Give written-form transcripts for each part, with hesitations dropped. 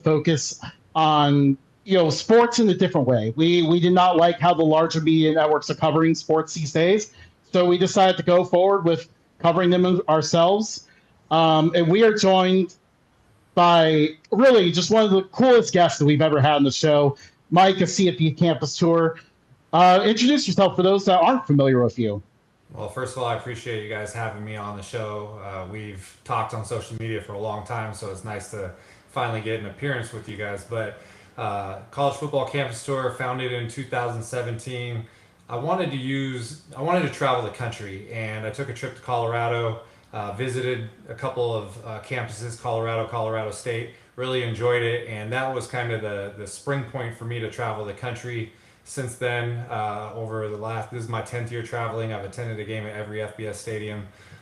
focus on sports in a different way. We did not like how the larger media networks are covering sports these days, so we decided to go forward with covering them ourselves. And we are joined by really just one of the coolest guests that we've ever had on the show, Mike, a CFB campus tour. Introduce yourself for those that aren't familiar with you. Well, first of all, I appreciate you guys having me on the show. We've talked on social media for a long time, so it's nice to finally get an appearance with you guys. But College Football Campus Tour, founded in 2017. I wanted to travel the country, and I took a trip to Colorado, visited a couple of campuses, Colorado State. Really enjoyed it, and that was kind of the spring point for me to travel the country. Since then, this is my 10th year traveling. I've attended a game at every FBS Stadium,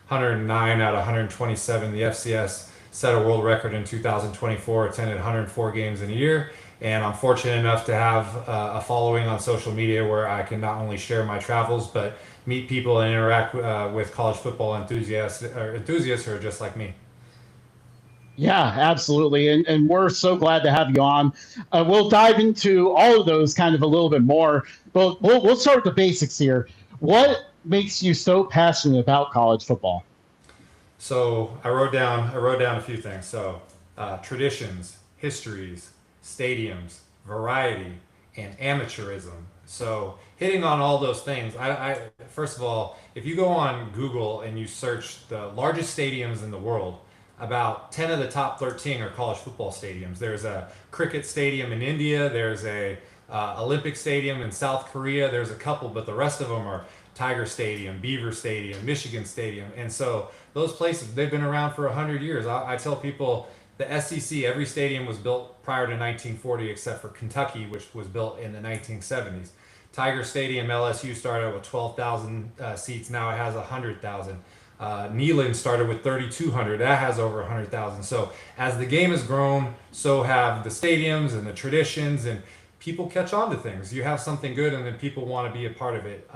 109 out of 127. The FCS set a world record in 2024, attended 104 games in a year. And I'm fortunate enough to have a following on social media where I can not only share my travels, but meet people and interact with college football enthusiasts who are just like me. Yeah, absolutely. And we're so glad to have you on. We'll dive into all of those kind of a little bit more, but we'll start with the basics here. What makes you so passionate about college football? So I wrote down a few things. So traditions, histories, stadiums, variety, and amateurism. So hitting on all those things. I first of all, if you go on Google and you search the largest stadiums in the world, about 10 of the top 13 are college football stadiums. There's a cricket stadium in India. There's a Olympic stadium in South Korea. There's a couple, but the rest of them are Tiger Stadium, Beaver Stadium, Michigan Stadium. And so those places, they've been around for 100 years. I tell people the SEC, every stadium was built prior to 1940 except for Kentucky, which was built in the 1970s. Tiger Stadium, LSU started with 12,000 seats. Now it has 100,000. Neyland started with 3,200. That has over 100,000. So as the game has grown, so have the stadiums and the traditions, and people catch on to things. You have something good, and then people want to be a part of it.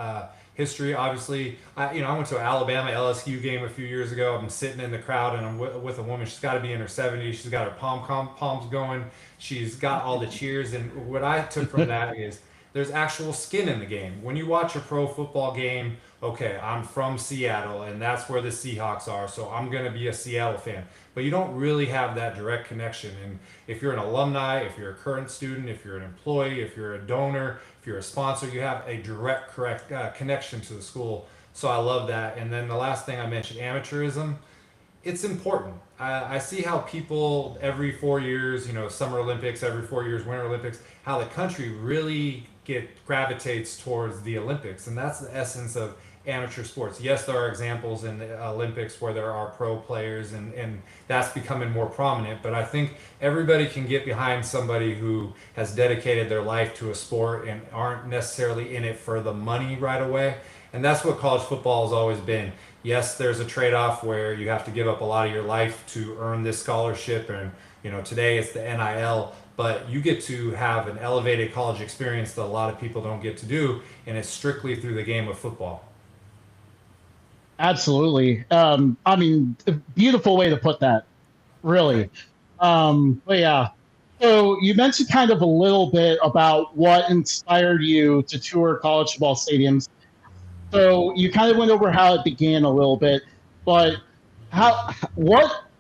History, obviously. I went to an Alabama LSU game a few years ago. I'm sitting in the crowd, and I'm with a woman. She's got to be in her 70s. She's got her palms going. She's got all the cheers, and what I took from that is there's actual skin in the game. When you watch a pro football game, okay, I'm from Seattle and that's where the Seahawks are, so I'm going to be a Seattle fan. But you don't really have that direct connection. And if you're an alumni, if you're a current student, if you're an employee, if you're a donor, if you're a sponsor, you have a direct correct connection to the school. So I love that. And then the last thing I mentioned, amateurism. It's important. I see how people every 4 years, Summer Olympics, every 4 years, Winter Olympics, how the country really gravitates towards the Olympics, and that's the essence of amateur sports. Yes, there are examples in the Olympics where there are pro players, and that's becoming more prominent. But I think everybody can get behind somebody who has dedicated their life to a sport and aren't necessarily in it for the money right away. And that's what college football has always been. Yes, there's a trade-off where you have to give up a lot of your life to earn this scholarship, and today it's the NIL, but you get to have an elevated college experience that a lot of people don't get to do, and it's strictly through the game of football. Absolutely. I mean, a beautiful way to put that, really. But yeah. So you mentioned kind of a little bit about what inspired you to tour college football stadiums. So you kind of went over how it began a little bit, but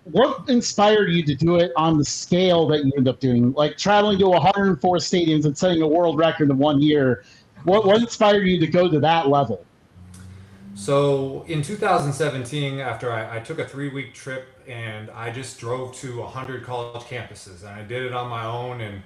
what inspired you to do it on the scale that you end up doing, like traveling to 104 stadiums and setting a world record in 1 year? What inspired you to go to that level? So in 2017, after I took a 3 week trip and I just drove to 100 college campuses, and I did it on my own. And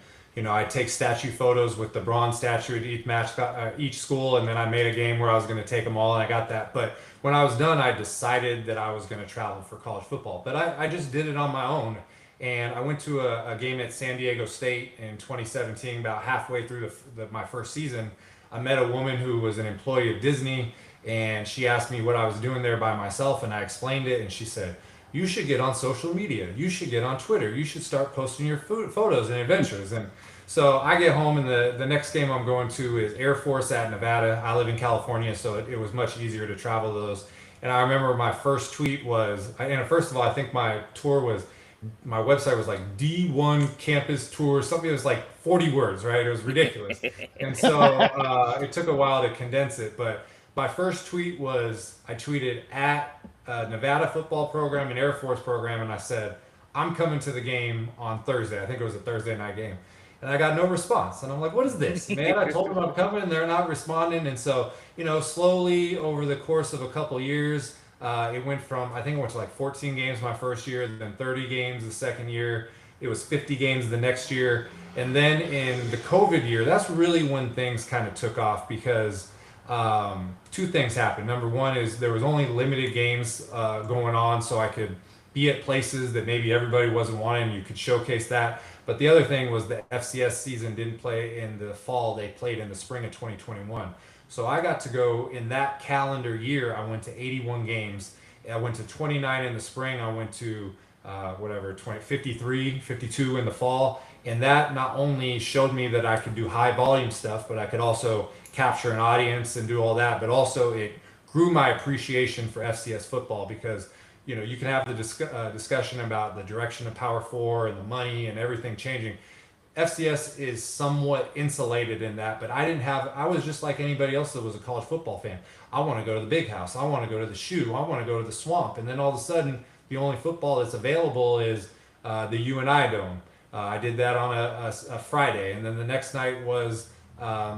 I take statue photos with the bronze statue at each school, and then I made a game where I was going to take them all, and I got that. But when I was done, I decided that I was going to travel for college football. But I just did it on my own, and I went to a game at San Diego State in 2017, about halfway through my first season. I met a woman who was an employee of Disney, and she asked me what I was doing there by myself, and I explained it, and she said, "You should get on social media. You should get on Twitter. You should start posting your photos and adventures." And so I get home, and the next game I'm going to is Air Force at Nevada. I live in California, so it was much easier to travel those. And I remember my first tweet was, and first of all, I think my tour was my website was like D1 campus tour, something that was like 40 words, right? It was ridiculous. And so it took a while to condense it. But my first tweet was I tweeted at Nevada football program and Air Force program, and I said, I'm coming to the game on Thursday. I think it was a Thursday night game. And I got no response. And I'm like, what is this? Man, I told them I'm coming and they're not responding. And so, slowly over the course of a couple years, it went from, I think it went to like 14 games my first year, then 30 games the second year. It was 50 games the next year. And then in the COVID year, that's really when things kind of took off because two things happened. Number one is there was only limited games going on, so I could be at places that maybe everybody wasn't wanting. You could showcase that. But the other thing was the FCS season didn't play in the fall; they played in the spring of 2021. So I got to go in that calendar year. I went to 81 games. I went to 29 in the spring. I went to 53, 52 in the fall. And that not only showed me that I could do high volume stuff, but I could also capture an audience and do all that. But also it grew my appreciation for FCS football because you can have the discussion about the direction of Power Four and the money and everything changing. FCS is somewhat insulated in that, but I was just like anybody else that was a college football fan. I want to go to the big house. I want to go to the shoe. I want to go to the swamp. And then all of a sudden, the only football that's available is the UNI Dome. I did that on a Friday. And then the next night was I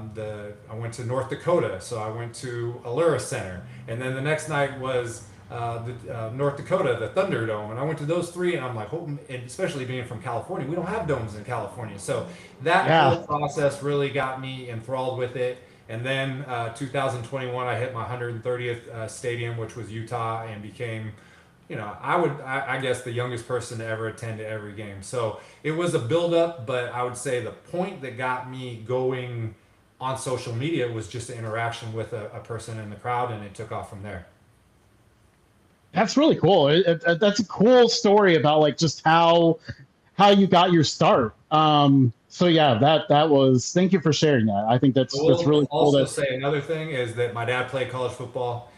went to North Dakota. So I went to Allura Center. And then the next night was North Dakota, the Thunderdome, and I went to those three, and I'm like, and especially being from California, we don't have domes in California, so that Yeah. whole process really got me enthralled with it. And then 2021, I hit my 130th stadium, which was Utah, and became, I guess the youngest person to ever attend to every game. So it was a build up, but I would say the point that got me going on social media was just the interaction with a person in the crowd, and it took off from there. That's really cool. That's a cool story about like just how you got your start. So yeah, that was. Thank you for sharing that. I think I that's will really cool. also That say another thing is that my dad played college football.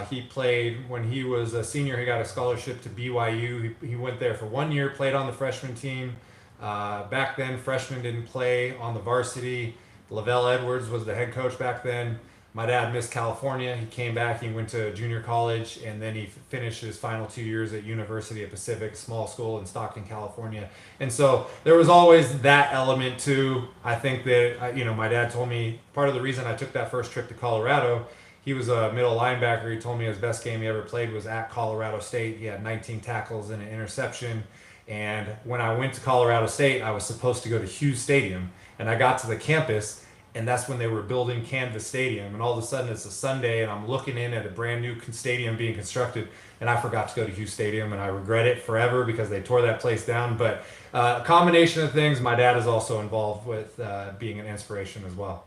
He played when he was a senior. He got a scholarship to BYU. He went there for 1 year, played on the freshman team. Back then, freshmen didn't play on the varsity. Lavelle Edwards was the head coach back then. My dad missed California. He came back. He went to junior college, and then he finished his final 2 years at University of Pacific, small school in Stockton, California. And so there was always that element too. I think that my dad told me part of the reason I took that first trip to Colorado. He was a middle linebacker. He told me his best game he ever played was at Colorado State. He had 19 tackles and an interception. And when I went to Colorado State, I was supposed to go to Hughes Stadium, and I got to the campus, and that's when they were building Canvas Stadium. And all of a sudden, it's a Sunday, and I'm looking in at a brand new stadium being constructed, and I forgot to go to Hughes Stadium, and I regret it forever because they tore that place down. But a combination of things. My dad is also involved with being an inspiration as well.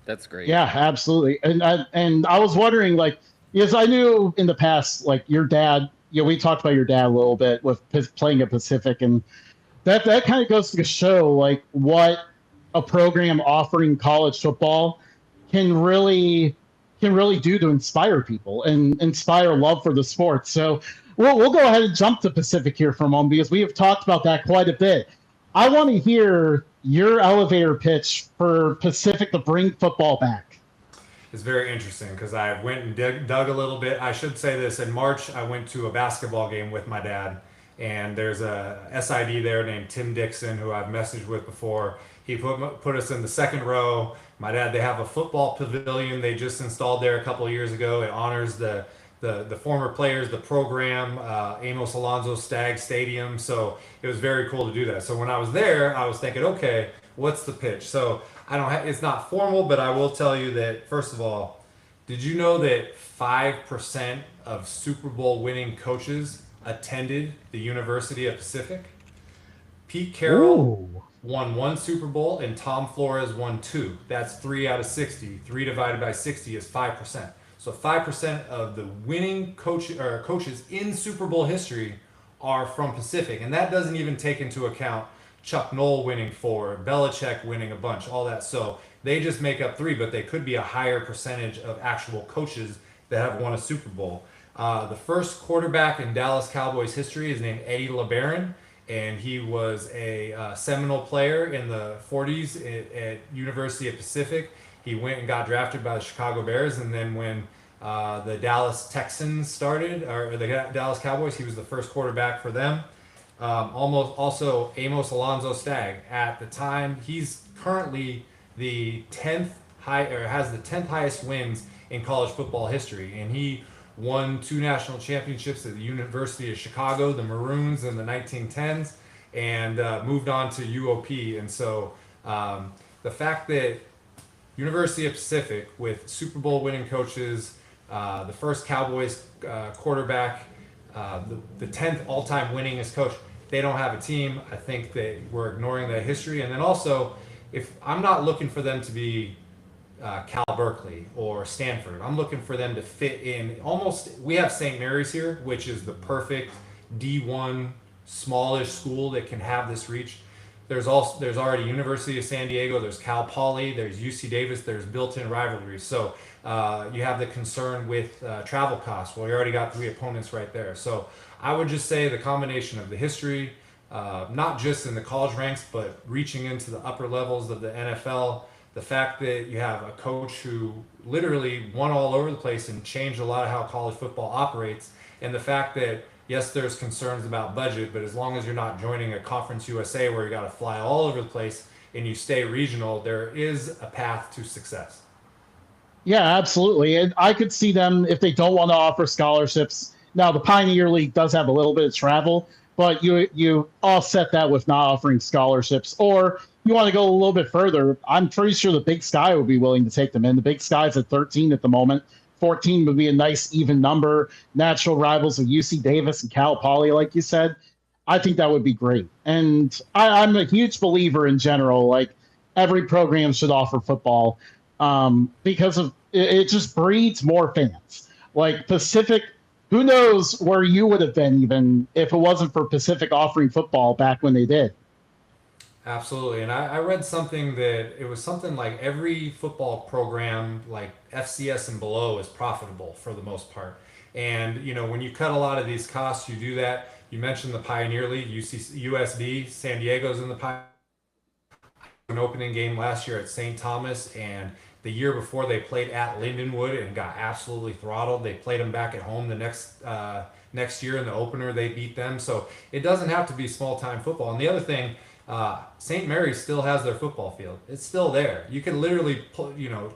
That's great. Yeah, absolutely. And I was wondering, like, because I knew in the past, like your dad. We talked about your dad a little bit with playing at Pacific, and that kind of goes to show like what a program offering college football can really do to inspire people and inspire love for the sport. So we'll go ahead and jump to Pacific here for a moment because we have talked about that quite a bit. I want to hear your elevator pitch for Pacific to bring football back. It's very interesting because I went and dug a little bit. I should say this: in March, I went to a basketball game with my dad, and there's a SID there named Tim Dixon who I've messaged with before. He put us in the second row. My dad, they have a football pavilion they just installed there a couple of years ago. It honors the former players, the program, Amos Alonzo Stagg Stadium. So it was very cool to do that. So when I was there, I was thinking, okay, what's the pitch? So I don't. It's not formal, but I will tell you that first of all, did you know that 5% of Super Bowl winning coaches attended the University of Pacific? Pete Carroll Ooh. won one Super Bowl and Tom Flores won two. That's 3 out of 60. 3 divided by 60 is 5%. So 5% of the winning coaches in Super Bowl history are from Pacific, and that doesn't even take into account Chuck Noll winning four, Belichick winning a bunch, all that. So they just make up three, but they could be a higher percentage of actual coaches that have won a Super Bowl. The first quarterback in Dallas Cowboys history is named Eddie LeBaron, and he was a seminal player in the 40s at University of Pacific. He went and got drafted by the Chicago Bears, and then when the Dallas Texans started, or the Dallas Cowboys, he was the first quarterback for them. Almost also Amos Alonzo Stagg. At the time, he's currently the 10th has the 10th highest wins in college football history, and he won 2 national championships at the University of Chicago, the Maroons, in the 1910s, and moved on to UOP. And so the fact that University of Pacific, with Super Bowl winning coaches, the first Cowboys quarterback, the 10th all-time winningest coach, they don't have a team. I think that we're ignoring that history. And then also, if I'm not looking for them to be Cal Berkeley or Stanford, I'm looking for them to fit in almost. We have St. Mary's here, which is the perfect D1 smallish school that can have this reach. There's already University of San Diego, there's Cal Poly, there's UC Davis, there's built-in rivalries. So you have the concern with travel costs. Well, you already got 3 opponents right there. So I would just say the combination of the history, not just in the college ranks, but reaching into the upper levels of the NFL, the fact that you have a coach who literally won all over the place and changed a lot of how college football operates, and the fact that yes, there's concerns about budget, but as long as you're not joining a Conference USA where you got to fly all over the place and you stay regional, there is a path to success. Yeah, absolutely. And I could see them if they don't want to offer scholarships. Now, the Pioneer League does have a little bit of travel, but you offset that with not offering scholarships. Or you want to go a little bit further. I'm pretty sure the Big Sky would be willing to take them in. The Big Sky's at 13 at the moment. 14 would be a nice even number. Natural rivals of UC Davis and Cal Poly, like you said. I think that would be great. And I'm a huge believer in general. Like every program should offer football because of it just breeds more fans. Like Pacific, who knows where you would have been even if it wasn't for Pacific offering football back when they did. Absolutely. And I read something that it was something like every football program, like FCS and below, is profitable for the most part. And, when you cut a lot of these costs, you do that. You mentioned the Pioneer League, USD, San Diego's in the Pioneer, an opening game last year at St. Thomas, and the year before they played at Lindenwood and got absolutely throttled. They played them back at home the next year in the opener. They beat them. So it doesn't have to be small time football. And the other thing, St. Mary's still has their football field. It's still there. You can literally,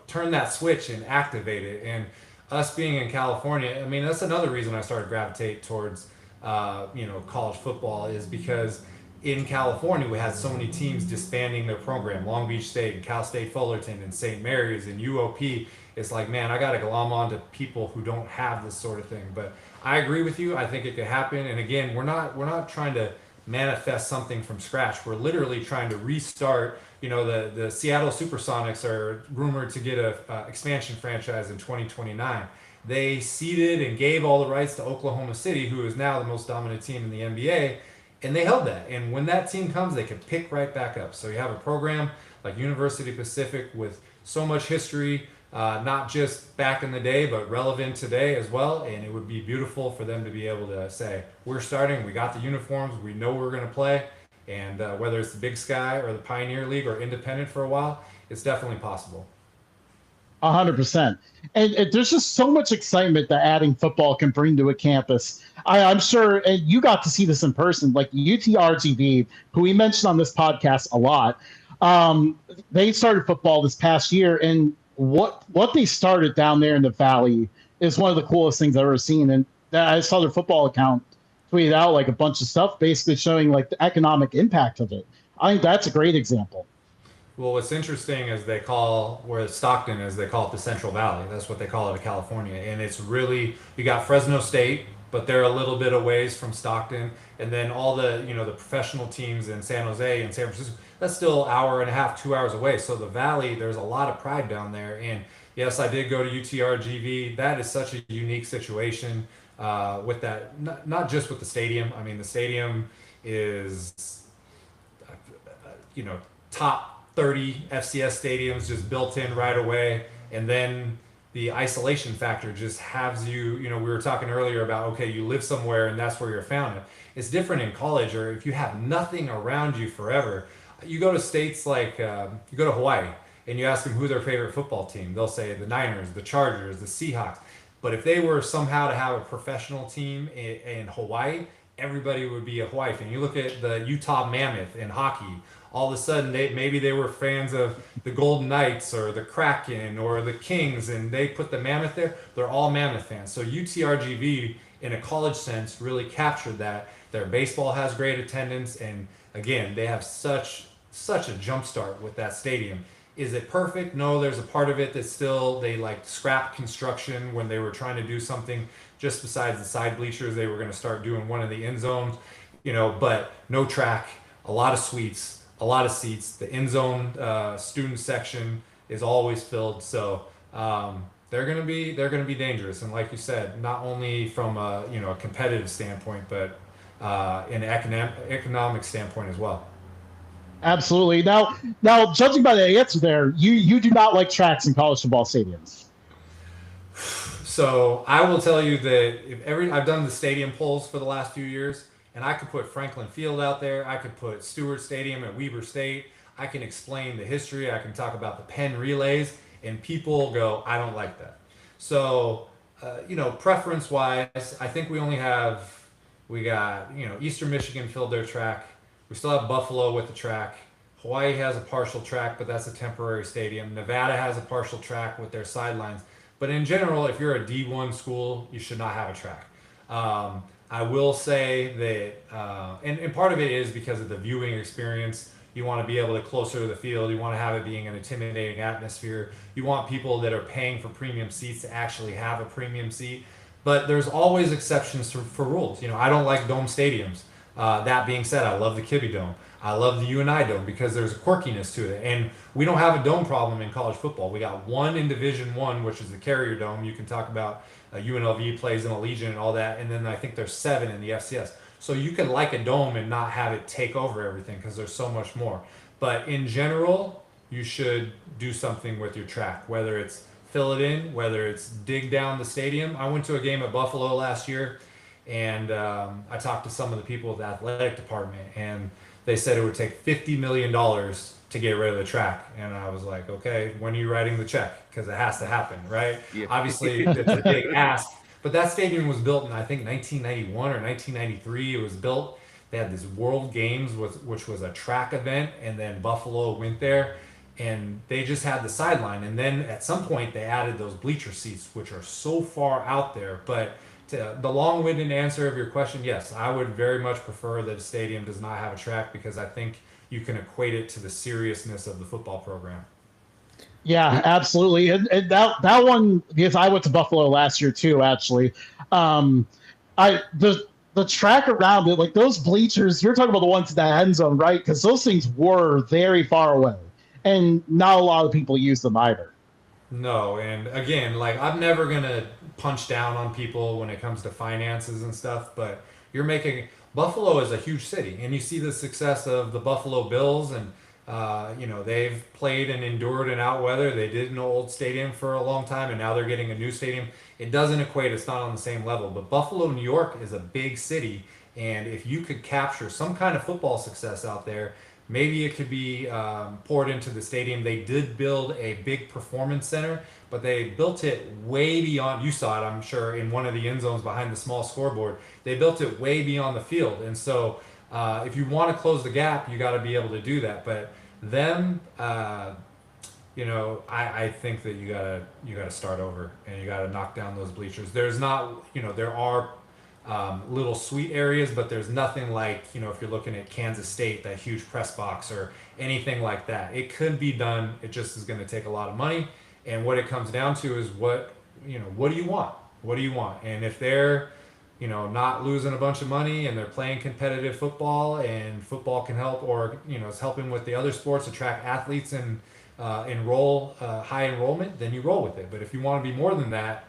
turn that switch and activate it. And us being in California, I mean, that's another reason I started to gravitate towards, college football, is because in California we had so many teams disbanding their program. Long Beach State and Cal State Fullerton and St. Mary's and UOP. It's like, man, I got to glom on to people who don't have this sort of thing. But I agree with you. I think it could happen. And again, we're not trying to manifest something from scratch. We're literally trying to restart. The Seattle Supersonics are rumored to get a expansion franchise in 2029. They ceded and gave all the rights to Oklahoma City, who is now the most dominant team in the NBA, and they held that. And when that team comes, they can pick right back up. So you have a program like University Pacific with so much history, not just back in the day, but relevant today as well. And it would be beautiful for them to be able to say, we're starting, we got the uniforms, we know we're going to play. And whether it's the Big Sky or the Pioneer League or independent for a while, it's definitely possible. 100%. And there's just so much excitement that adding football can bring to a campus. I'm sure, and you got to see this in person, like UTRGV, who we mentioned on this podcast a lot. They started football this past year, and what they started down there in the valley is one of the coolest things I've ever seen. And I saw their football account tweeted out like a bunch of stuff basically showing like the economic impact of it. I think that's a great example. Well, what's interesting is they call where Stockton is, they call it the Central Valley. That's what they call it in California. And it's really, you got Fresno State, but they're a little bit of ways from Stockton. And then all the, the professional teams in San Jose and San Francisco, that's still an hour and a half, 2 hours away. So the Valley, there's a lot of pride down there. And yes, I did go to UTRGV. That is such a unique situation with that, not just with the stadium. I mean, the stadium is, top 30 FCS stadiums just built in right away. And then the isolation factor just has you, you know, we were talking earlier about, okay, you live somewhere and that's where you're found. It's different in college, or if you have nothing around you forever. You go to states like, you go to Hawaii and you ask them who their favorite football team. They'll say the Niners, the Chargers, the Seahawks. But if they were somehow to have a professional team in Hawaii, everybody would be a Hawaii fan. You look at the Utah Mammoth in hockey. All of a sudden, maybe they were fans of the Golden Knights or the Kraken or the Kings, and they put the Mammoth there. They're all Mammoth fans. So UTRGV, in a college sense, really captured that. Their baseball has great attendance, and again, they have such a jump start with that stadium. Is it perfect? No, there's a part of it that still they like scrapped construction when they were trying to do something just besides the side bleachers. They were going to start doing one of the end zones, you know, but no track, a lot of suites, a lot of seats. The end zone student section is always filled, so they're gonna be dangerous. And like you said, not only from a a competitive standpoint, but an economic standpoint as well. Absolutely. Now, judging by the answer there, you do not like tracks in college football stadiums. So I will tell you that I've done the stadium polls for the last few years, and I could put Franklin Field out there. I could put Stewart Stadium at Weber State. I can explain the history. I can talk about the Penn relays, and people go, I don't like that. So, preference wise, I think we got Eastern Michigan filled their track. We still have Buffalo with the track. Hawaii has a partial track, but that's a temporary stadium. Nevada has a partial track with their sidelines. But in general, if you're a D1 school, you should not have a track. I will say that, and part of it is because of the viewing experience. You want to be able to closer to the field. You want to have it being an intimidating atmosphere. You want people that are paying for premium seats to actually have a premium seat. But there's always exceptions for rules. I don't like dome stadiums. That being said, I love the Kibby Dome. I love the UNI Dome because there's a quirkiness to it, and we don't have a dome problem in college football. We got one in Division One, which is the Carrier Dome. You can talk about UNLV plays in Allegiant and all that, and then I think there's 7 in the FCS. So you can like a dome and not have it take over everything because there's so much more. But in general, you should do something with your track, whether it's fill it in, whether it's dig down the stadium. I went to a game at Buffalo last year, and I talked to some of the people at the athletic department, and they said it would take $50 million to get rid of the track. And I was like, okay, when are you writing the check? Because it has to happen, right? Yeah. Obviously, it's a big ask. But that stadium was built in, I think, 1991 or 1993. It was built. They had this World Games, which was a track event, and then Buffalo went there. And they just had the sideline. And then at some point, they added those bleacher seats, which are so far out there. But the long-winded answer of your question, yes, I would very much prefer that a stadium does not have a track because I think you can equate it to the seriousness of the football program. Yeah, absolutely. And that one, because I went to Buffalo last year too, actually. I the track around it, like those bleachers, you're talking about the ones in the end zone, right? Because those things were very far away, and not a lot of people use them either. No, and again, like I'm never gonna punch down on people when it comes to finances and stuff, but you're making Buffalo is a huge city, and you see the success of the Buffalo Bills, and they've played and endured in out weather. They did an old stadium for a long time, and now they're getting a new stadium. It doesn't equate; it's not on the same level. But Buffalo, New York, is a big city, and if you could capture some kind of football success out there, maybe it could be poured into the stadium. They did build a big performance center, but they built it way beyond. You saw it, I'm sure, in one of the end zones behind the small scoreboard. They built it way beyond the field, and so if you want to close the gap, you got to be able to do that. But them, I think that you gotta start over, and you gotta knock down those bleachers. There's not, there are little sweet areas, but there's nothing like, if you're looking at Kansas State, that huge press box or anything like that. It could be done. It just is going to take a lot of money. And what it comes down to is what do you want? What do you want? And if they're, not losing a bunch of money and they're playing competitive football and football can help, or, it's helping with the other sports, attract athletes and enroll high enrollment, then you roll with it. But if you want to be more than that,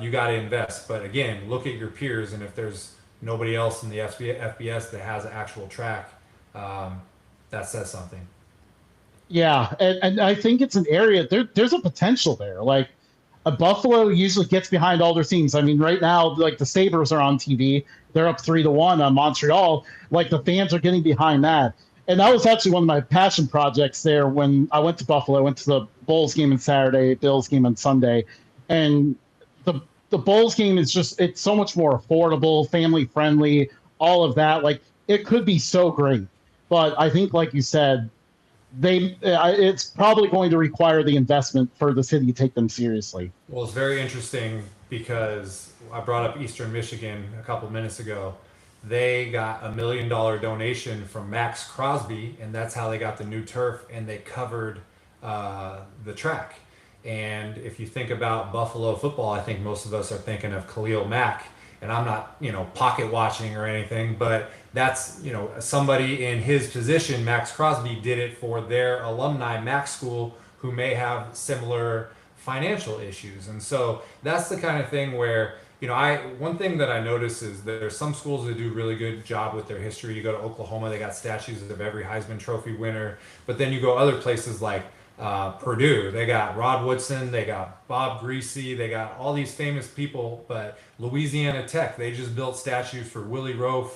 you got to invest. But again, look at your peers, and if there's nobody else in the FBS that has an actual track, that says something. Yeah, and I think it's an area there's a potential there. Like Buffalo usually gets behind all their teams. I mean, right now, like the Sabres are on TV, they're up 3-1 on Montreal. Like the fans are getting behind that. And that was actually one of my passion projects there when I went to Buffalo. I went to the Bulls game on Saturday, Bills game on Sunday, and the the Bulls game is just it's so much more affordable, family friendly, all of that. Like it could be so great, but I think, like you said, it's probably going to require the investment for the city to take them seriously. Well, it's very interesting because I brought up Eastern Michigan a couple minutes ago. They got $1 million donation from Max Crosby, and that's how they got the new turf, and they covered the track. And if you think about Buffalo football, I think most of us are thinking of Khalil Mack. And I'm not, pocket watching or anything, but that's, somebody in his position. Max Crosby did it for their alumni, Mac School, who may have similar financial issues. And so that's the kind of thing where, one thing that I notice is there's some schools that do really good job with their history. You go to Oklahoma, they got statues of every Heisman Trophy winner. But then you go other places like Purdue, they got Rod Woodson, they got Bob Greasy, they got all these famous people. But Louisiana Tech, they just built statues for Willie Roaf,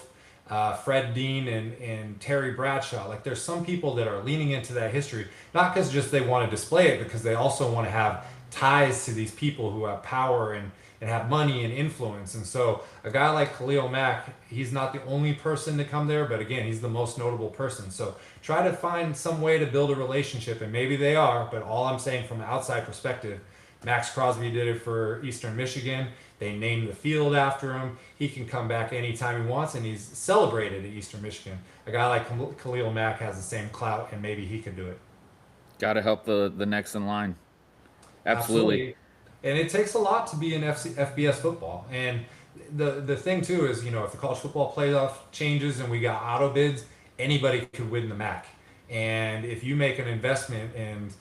Fred Dean, and Terry Bradshaw. Like there's some people that are leaning into that history, not because just they want to display it, because they also want to have ties to these people who have power and have money and influence. And so a guy like Khalil Mack, he's not the only person to come there, but again, he's the most notable person. So try to find some way to build a relationship, and maybe they are, but all I'm saying from an outside perspective, Max Crosby did it for Eastern Michigan. They named the field after him. He can come back anytime he wants, and he's celebrated at Eastern Michigan. A guy like Khalil Mack has the same clout, and maybe he could do it. Got to help the next in line. Absolutely. And it takes a lot to be in FBS football. And the thing too is, if the college football playoff changes and we got auto bids, anybody could win the MAC. And if you make an investment, and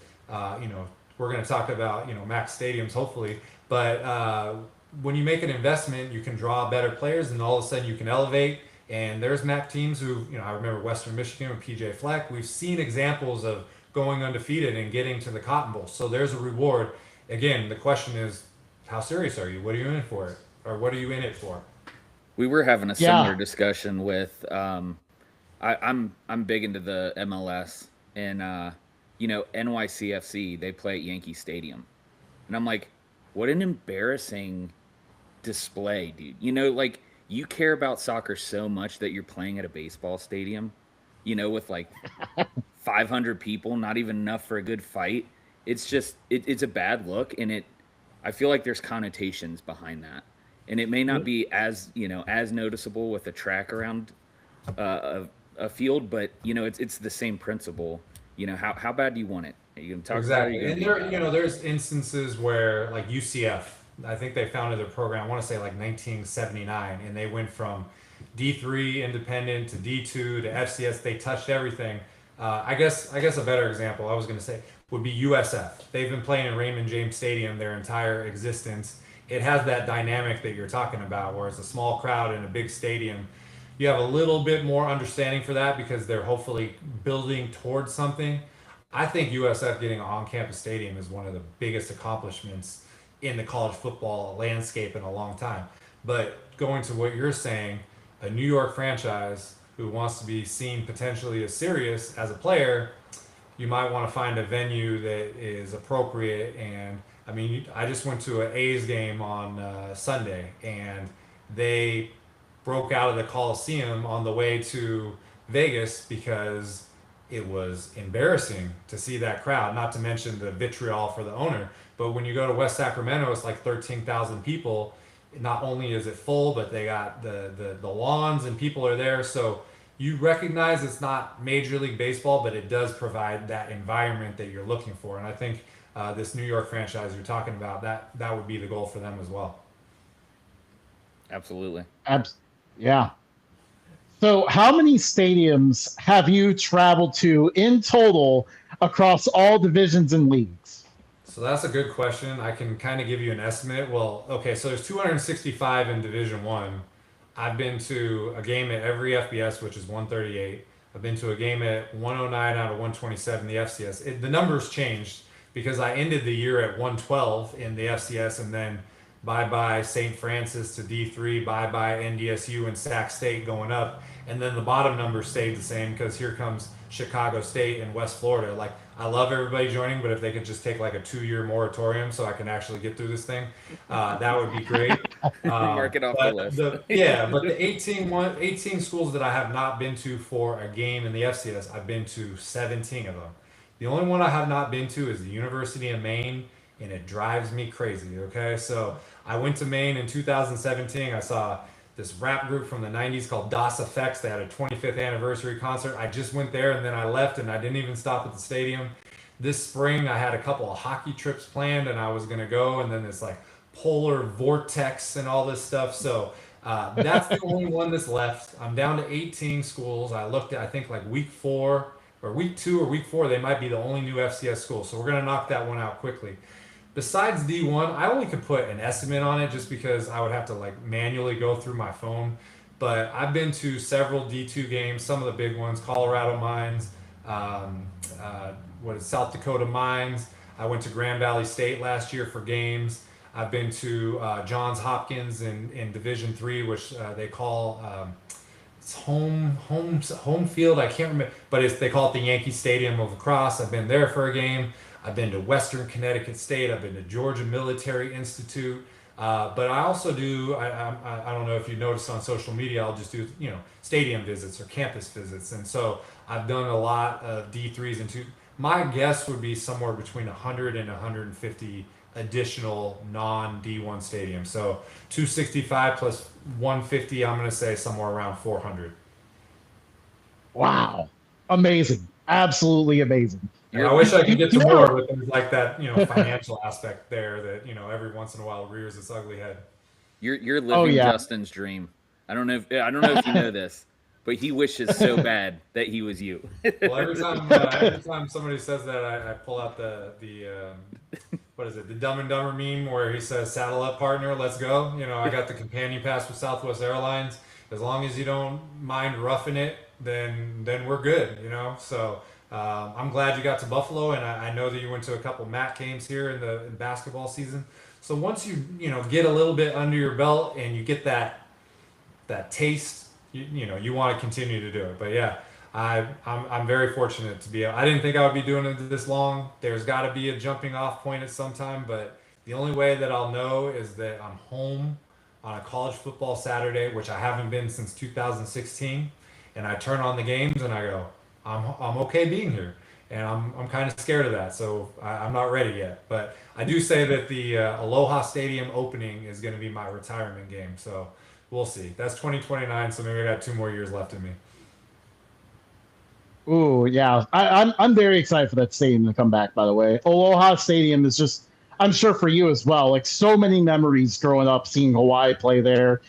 we're going to talk about MAC stadiums hopefully, but when you make an investment, you can draw better players, and all of a sudden you can elevate. And there's MAC teams who, I remember Western Michigan with PJ Fleck. We've seen examples of going undefeated and getting to the Cotton Bowl. So there's a reward. Again, the question is, how serious are you? What are you in it for? Or what are you in it for? We were having a similar discussion with I'm big into the MLS, and NYCFC, they play at Yankee Stadium. And I'm like, what an embarrassing display, dude. Like you care about soccer so much that you're playing at a baseball stadium, with like 500 people, not even enough for a good fight. It's just it's a bad look, and I feel like there's connotations behind that, and it may not be as as noticeable with a track around a field, but it's the same principle. How bad do you want it? Are you gonna talk exactly about it? And there's instances where, like UCF, I think they founded their program, I want to say like 1979, and they went from D3 independent to D2 to FCS. They touched everything. I guess a better example I was going to say would be USF. They've been playing in Raymond James Stadium their entire existence. It has that dynamic that you're talking about, where it's a small crowd in a big stadium. You have a little bit more understanding for that because they're hopefully building towards something. I think USF getting an on-campus stadium is one of the biggest accomplishments in the college football landscape in a long time. But going to what you're saying, a New York franchise who wants to be seen potentially as serious as a player, you might want to find a venue that is appropriate. And I mean, I just went to an A's game on Sunday, and they broke out of the Coliseum on the way to Vegas because it was embarrassing to see that crowd, not to mention the vitriol for the owner. But when you go to West Sacramento, it's like 13,000 people. Not only is it full, but they got the lawns and people are there. So you recognize it's not Major League Baseball, but it does provide that environment that you're looking for. And I think this New York franchise you're talking about, that would be the goal for them as well. Absolutely. Yeah. So how many stadiums have you traveled to in total across all divisions and leagues? So that's a good question. I can kind of give you an estimate. Well, okay, so there's 265 in Division One. I've been to a game at every FBS, which is 138. I've been to a game at 109 out of 127, the FCS. The numbers changed, because I ended the year at 112 in the FCS, and then bye bye St. Francis to D3, bye bye NDSU and Sac State going up, and then the bottom number stayed the same because here comes Chicago State and West Florida. Like, I love everybody joining, but if they could just take like a 2-year moratorium so I can actually get through this thing, that would be great. Mark it off the list. But the 18 schools that I have not been to for a game in the FCS, I've been to 17 of them. The only one I have not been to is the University of Maine, and it drives me crazy. Okay, so I went to Maine in 2017. I saw this rap group from the 90s called Das Effects. They had a 25th anniversary concert. I just went there and then I left, and I didn't even stop at the stadium. This spring, I had a couple of hockey trips planned and I was going to go, and then it's like polar vortex and all this stuff. So that's the only one that's left. I'm down to 18 schools. I looked at, I think, like week 4 or week 2 or week 4, they might be the only new FCS school. So we're going to knock that one out quickly. Besides D1, I only could put an estimate on it just because I would have to like manually go through my phone. But I've been to several D2 games, some of the big ones: Colorado Mines, South Dakota Mines. I went to Grand Valley State last year for games. I've been to Johns Hopkins in Division III, which they call it's home field. I can't remember, but they call it the Yankee Stadium of Lacrosse. I've been there for a game. I've been to Western Connecticut State. I've been to Georgia Military Institute. But I also do, I don't know if you noticed on social media, I'll just do, stadium visits or campus visits. And so I've done a lot of D3s and 2. My guess would be somewhere between 100 and 150 additional non-D1 stadiums. So 265 plus 150, I'm going to say somewhere around 400. Wow. Amazing. Absolutely amazing. I wish I could get to more, but there's like that, financial aspect there that, every once in a while rears its ugly head. You're living Justin's dream. I don't know if you know this, but he wishes so bad that he was you. Well, every time somebody says that, I pull out the what is it, the Dumb and Dumber meme where he says, "Saddle up, partner, let's go." I got the companion pass with Southwest Airlines. As long as you don't mind roughing it, then we're good. So. I'm glad you got to Buffalo, and I know that you went to a couple MAC games here in basketball season. So once you get a little bit under your belt and you get that taste, you want to continue to do it. But yeah, I'm very fortunate to be. I didn't think I would be doing it this long. There's got to be a jumping off point at some time, but the only way that I'll know is that I'm home on a college football Saturday, which I haven't been since 2016, and I turn on the games and I go, I'm okay being here, and I'm kind of scared of that, so I'm not ready yet. But I do say that the Aloha Stadium opening is going to be my retirement game, so we'll see. That's 2029, so maybe I got 2 more years left in me. Ooh, yeah. I'm very excited for that stadium to come back, by the way. Aloha Stadium is just, I'm sure for you as well, like so many memories growing up, seeing Hawaii play there,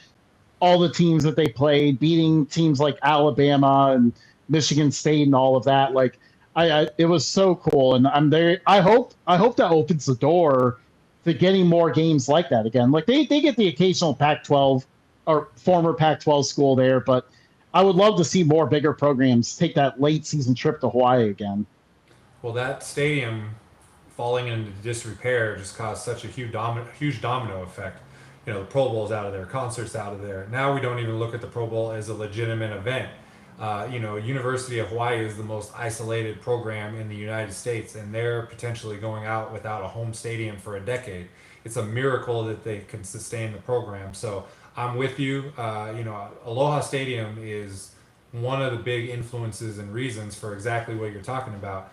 all the teams that they played, beating teams like Alabama and Michigan State and all of that. Like, it was so cool, and I'm there. I hope that opens the door to getting more games like that again. Like they get the occasional Pac-12 or former Pac-12 school there, but I would love to see more bigger programs take that late season trip to Hawaii again. Well, that stadium falling into disrepair just caused such a huge domino effect. The Pro Bowl's out of there, concerts out of there. Now we don't even look at the Pro Bowl as a legitimate event. University of Hawaii is the most isolated program in the United States, and they're potentially going out without a home stadium for a decade. It's a miracle that they can sustain the program. So I'm with you. Aloha Stadium is one of the big influences and reasons for exactly what you're talking about.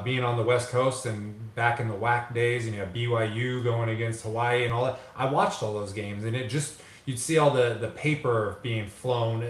Being on the West Coast and back in the WAC days, and you have BYU going against Hawaii and all that. I watched all those games, and you'd see all the paper being flown,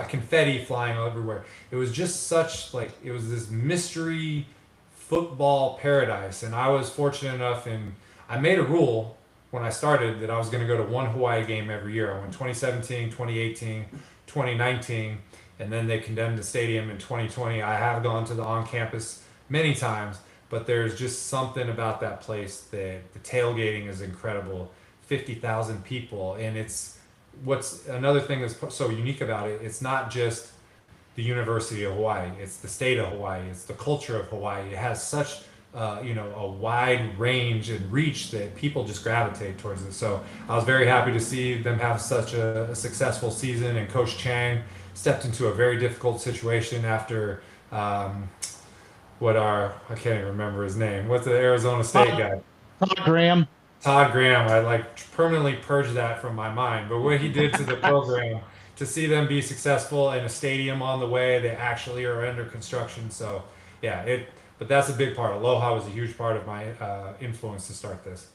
confetti flying everywhere. It was just it was this mystery football paradise. And I was fortunate enough, and I made a rule when I started that I was going to go to one Hawaii game every year. I went 2017, 2018, 2019, and then they condemned the stadium in 2020. I have gone to the on-campus many times, but there's just something about that place that the tailgating is incredible. 50,000 people, and what's another thing that's so unique about it. It's not just the University of Hawaii, it's the state of Hawaii, it's the culture of Hawaii. It has such a wide range and reach that people just gravitate towards it. So I was very happy to see them have such a successful season, and Coach Chang stepped into a very difficult situation after I can't even remember his name. What's the Arizona State guy? Todd Graham. Todd Graham. I permanently purged that from my mind. But what he did to the program, to see them be successful in a stadium on the way, they actually are under construction. So yeah, but that's a big part. Aloha was a huge part of my influence to start this.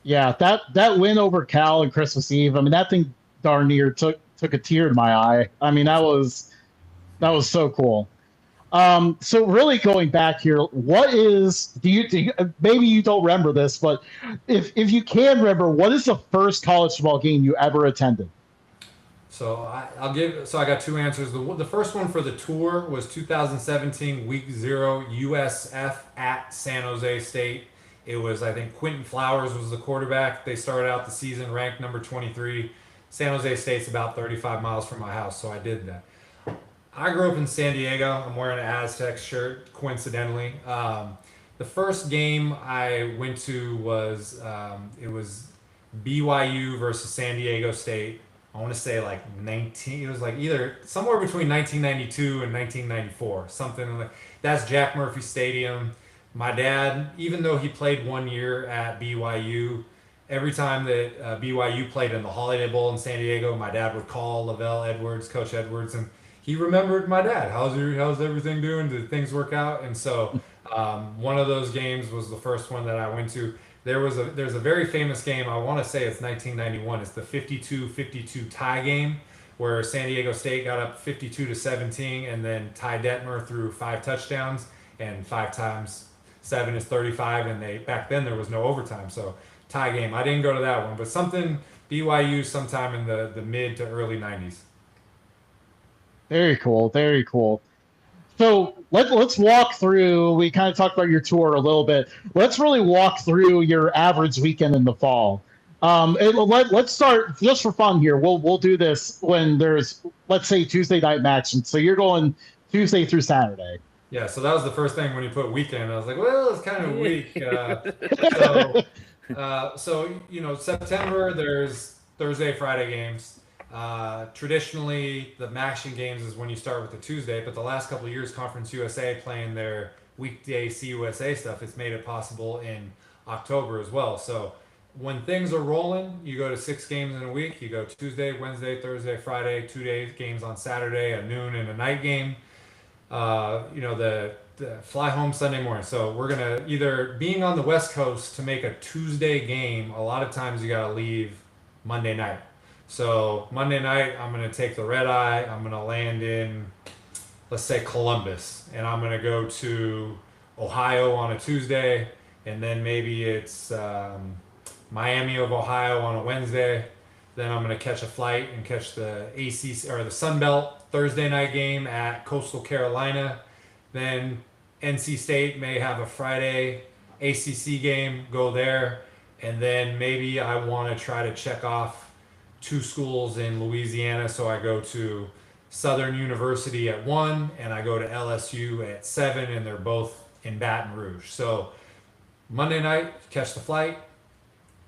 Yeah, that win over Cal on Christmas Eve. I mean, that thing darn near took a tear to my eye. I mean, that was so cool. So really going back here, what is do you maybe you don't remember this, but if you can remember, what is the first college football game you ever attended? So I got two answers. The first one for the tour was 2017 Week 0 USF at San Jose State. It was, I think, Quentin Flowers was the quarterback. They started out the season ranked number 23. San Jose State's about 35 miles from my house, so I did that. I grew up in San Diego. I'm wearing an Aztecs shirt, coincidentally. The first game I went to was it was BYU versus San Diego State. I want to say it was like either somewhere between 1992 and 1994, something like that's Jack Murphy Stadium. My dad, even though he played 1 year at BYU, every time that BYU played in the Holiday Bowl in San Diego, my dad would call Lavelle Edwards, Coach Edwards, and he remembered my dad. How's everything doing? Did things work out? And so one of those games was the first one that I went to. There's a very famous game. I want to say it's 1991. It's the 52-52 tie game where San Diego State got up 52-17, and then Ty Detmer threw 5 touchdowns, and 5 times 7 is 35, and back then there was no overtime, so tie game. I didn't go to that one, but something BYU sometime in the mid to early 90s. Very cool, very cool. So let's walk through. We kind of talked about your tour a little bit. Let's really walk through your average weekend in the fall. Let's start just for fun here. We'll do this when there's, let's say, Tuesday night action. So you're going Tuesday through Saturday. Yeah, so that was the first thing when you put weekend. I was like, well, it's kind of weak. So September there's Thursday, Friday games. Traditionally, the Maction games is when you start with the Tuesday, but the last couple of years, Conference USA playing their weekday CUSA stuff, it's made it possible in October as well. So when things are rolling, you go to 6 games in a week. You go Tuesday, Wednesday, Thursday, Friday, 2 days games on Saturday, a noon and a night game. The fly home Sunday morning. So we're gonna either being on the West Coast to make a Tuesday game. A lot of times you gotta leave Monday night. So Monday night, I'm going to take the red eye. I'm going to land in, let's say, Columbus. And I'm going to go to Ohio on a Tuesday. And then maybe it's Miami of Ohio on a Wednesday. Then I'm going to catch a flight and catch the ACC or the Sun Belt Thursday night game at Coastal Carolina. Then NC State may have a Friday ACC game, go there. And then maybe I want to try to check off 2 schools in Louisiana, so I go to Southern University at 1 and I go to LSU at 7, and they're both in Baton Rouge. So Monday night, catch the flight,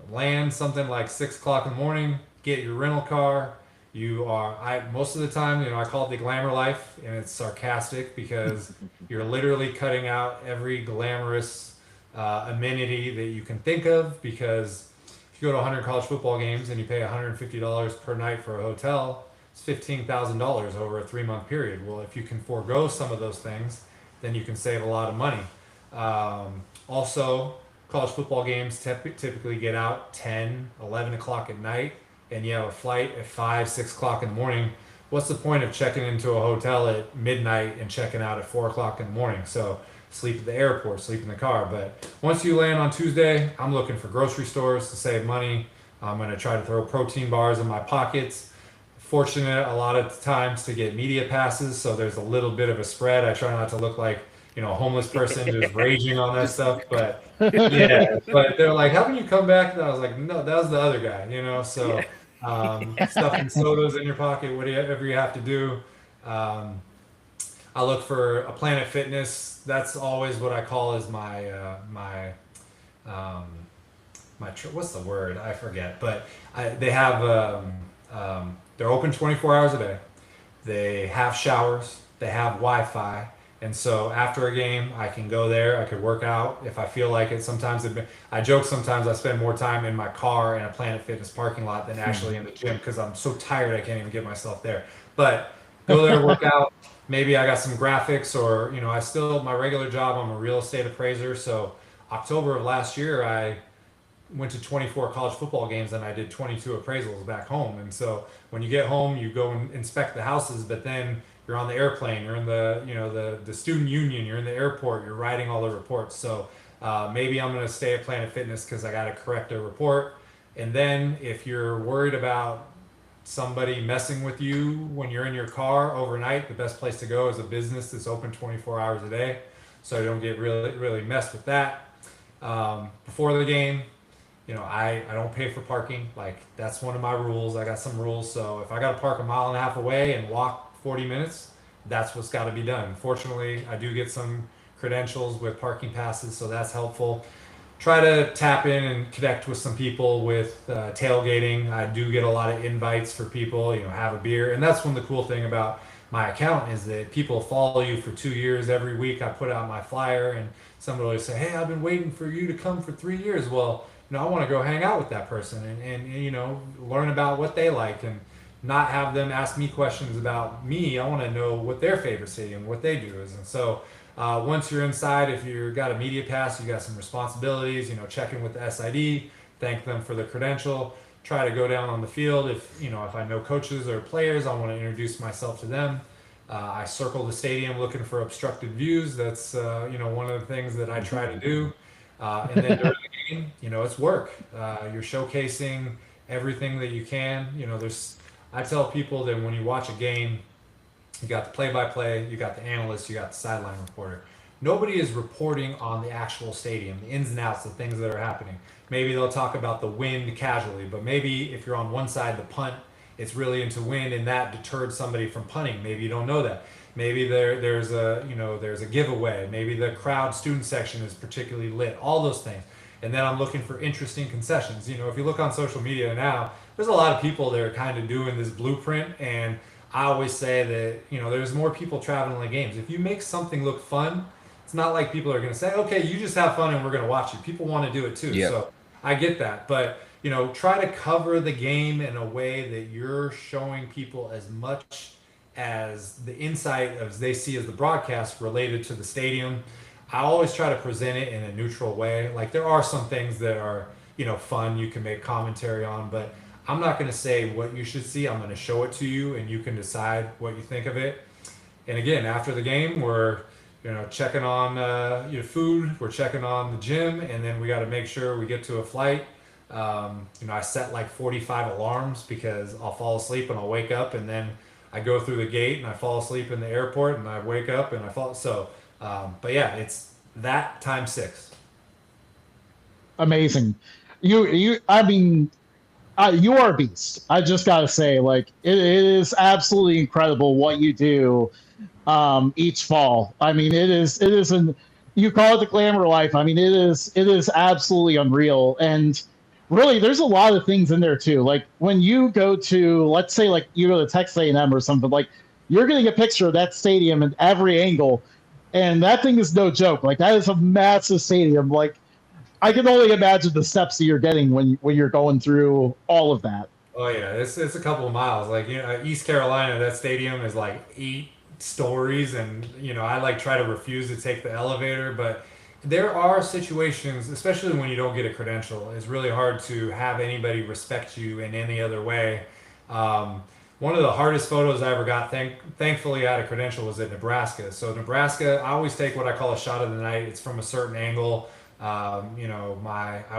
land something like 6 o'clock in the morning, get your rental car. Most of the time, I call it the glamour life, and it's sarcastic because you're literally cutting out every glamorous amenity that you can think of, because if you go to 100 college football games and you pay $150 per night for a hotel, it's $15,000 over a 3-month period. Well, if you can forego some of those things, then you can save a lot of money. Also, college football games typically get out 10, 11 o'clock at night, and you have a flight at 5, 6 o'clock in the morning. What's the point of checking into a hotel at midnight and checking out at 4 o'clock in the morning? So sleep at the airport, sleep in the car. But once you land on Tuesday, I'm looking for grocery stores to save money. I'm going to try to throw protein bars in my pockets. Fortunate a lot of times to get media passes, so there's a little bit of a spread. I try not to look like a homeless person just raging on that stuff. But yeah, but they're like, how can you come back? And I was like, no, that was the other guy, So stuffing sodas in your pocket, whatever you have to do. I look for a Planet Fitness. That's always what I call as um, what's the word? I forget. But they have they're open 24 hours a day. They have showers. They have Wi-Fi. And so after a game, I can go there. I could work out if I feel like it. I joke sometimes I spend more time in my car in a Planet Fitness parking lot than actually in the gym because I'm so tired I can't even get myself there. But go there, work out. Maybe I got some graphics, or my regular job. I'm a real estate appraiser. So October of last year, I went to 24 college football games and I did 22 appraisals back home. And so when you get home, you go and inspect the houses, but then you're on the airplane, you're in the student union, you're in the airport, you're writing all the reports. So maybe I'm going to stay at Planet Fitness because I got to correct a report. And then if you're worried about somebody messing with you when you're in your car overnight, the best place to go is a business that's open 24 hours a day. So you don't get really, really messed with that. Before the game, I don't pay for parking. Like, that's one of my rules. I got some rules. So if I got to park a mile and a half away and walk 40 minutes, that's what's got to be done. Fortunately, I do get some credentials with parking passes, so that's helpful. Try to tap in and connect with some people with tailgating. I do get a lot of invites for people, have a beer. And that's one of the cool thing about my account is that people follow you for 2 years. Every week I put out my flyer and somebody will say, hey, I've been waiting for you to come for 3 years. Well, I want to go hang out with that person and learn about what they like and not have them ask me questions about me. I want to know what their favorite stadium, what they do is. And so once you're inside, if you've got a media pass, you got some responsibilities, check in with the SID, thank them for the credential, try to go down on the field. If I know coaches or players, I want to introduce myself to them. I circle the stadium looking for obstructed views. That's, one of the things that I try to do. And then during the game, it's work. You're showcasing everything that you can. I tell people that when you watch a game, you got the play-by-play, you got the analyst, you got the sideline reporter. Nobody is reporting on the actual stadium, the ins and outs, the things that are happening. Maybe they'll talk about the wind casually, but maybe if you're on one side, the punt, it's really into wind and that deterred somebody from punting. Maybe you don't know that. Maybe there's a giveaway. Maybe the crowd student section is particularly lit. All those things. And then I'm looking for interesting concessions. If you look on social media now, there's a lot of people that are kind of doing this blueprint. And I always say that, there's more people traveling to games. If you make something look fun, it's not like people are going to say, okay, you just have fun and we're going to watch you. People want to do it too. Yep. So I get that. But, try to cover the game in a way that you're showing people as much as the insight as they see as the broadcast related to the stadium. I always try to present it in a neutral way. Like, there are some things that are, fun, you can make commentary on, but I'm not going to say what you should see. I'm going to show it to you and you can decide what you think of it. And again, after the game, we're, checking on your food, we're checking on the gym, and then we got to make sure we get to a flight. I set like 45 alarms because I'll fall asleep and I'll wake up, and then I go through the gate and I fall asleep in the airport and I wake up and I fall. So, but yeah, it's that times 6. Amazing. You are a beast. I just gotta say, like, it is absolutely incredible what you do each fall. I mean, it is you call it the glamour life. I mean, it is absolutely unreal. And really, there's a lot of things in there too. Like, when you go to, let's say, like, you go to Texas A&M or something, like, you're getting a picture of that stadium in every angle, and that thing is no joke. Like, that is a massive stadium. Like, I can only imagine the steps that you're getting when you're going through all of that. Oh yeah, it's a couple of miles. Like, East Carolina, that stadium is like 8 stories, and I like try to refuse to take the elevator, but there are situations, especially when you don't get a credential, it's really hard to have anybody respect you in any other way. One of the hardest photos I ever got, thankfully I had a credential, was at Nebraska. So Nebraska, I always take what I call a shot of the night. It's from a certain angle. I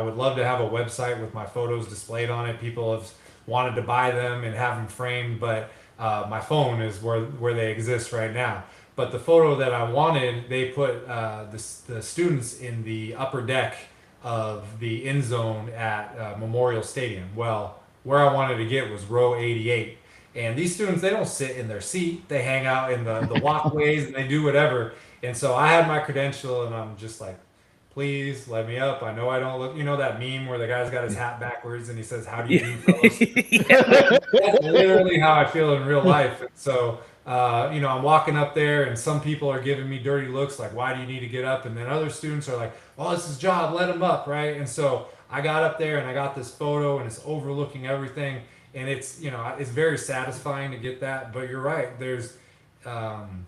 would love to have a website with my photos displayed on it. People have wanted to buy them and have them framed, but my phone is where they exist right now. But the photo that I wanted, they put the students in the upper deck of the end zone at Memorial Stadium. Well, where I wanted to get was row 88. And these students, they don't sit in their seat. They hang out in the walkways and they do whatever. And so I had my credential and I'm just like, please let me up. I know I don't look, you know, that meme where the guy's got his hat backwards and he says, how do you do, fellows? Yeah. That's literally how I feel in real life. And so, you know, I'm walking up there and some people are giving me dirty looks like, why do you need to get up? And then other students are like, well, it's his job, let him up, right? And so I got up there and I got this photo and it's overlooking everything. And it's, you know, it's very satisfying to get that. But you're right. Um,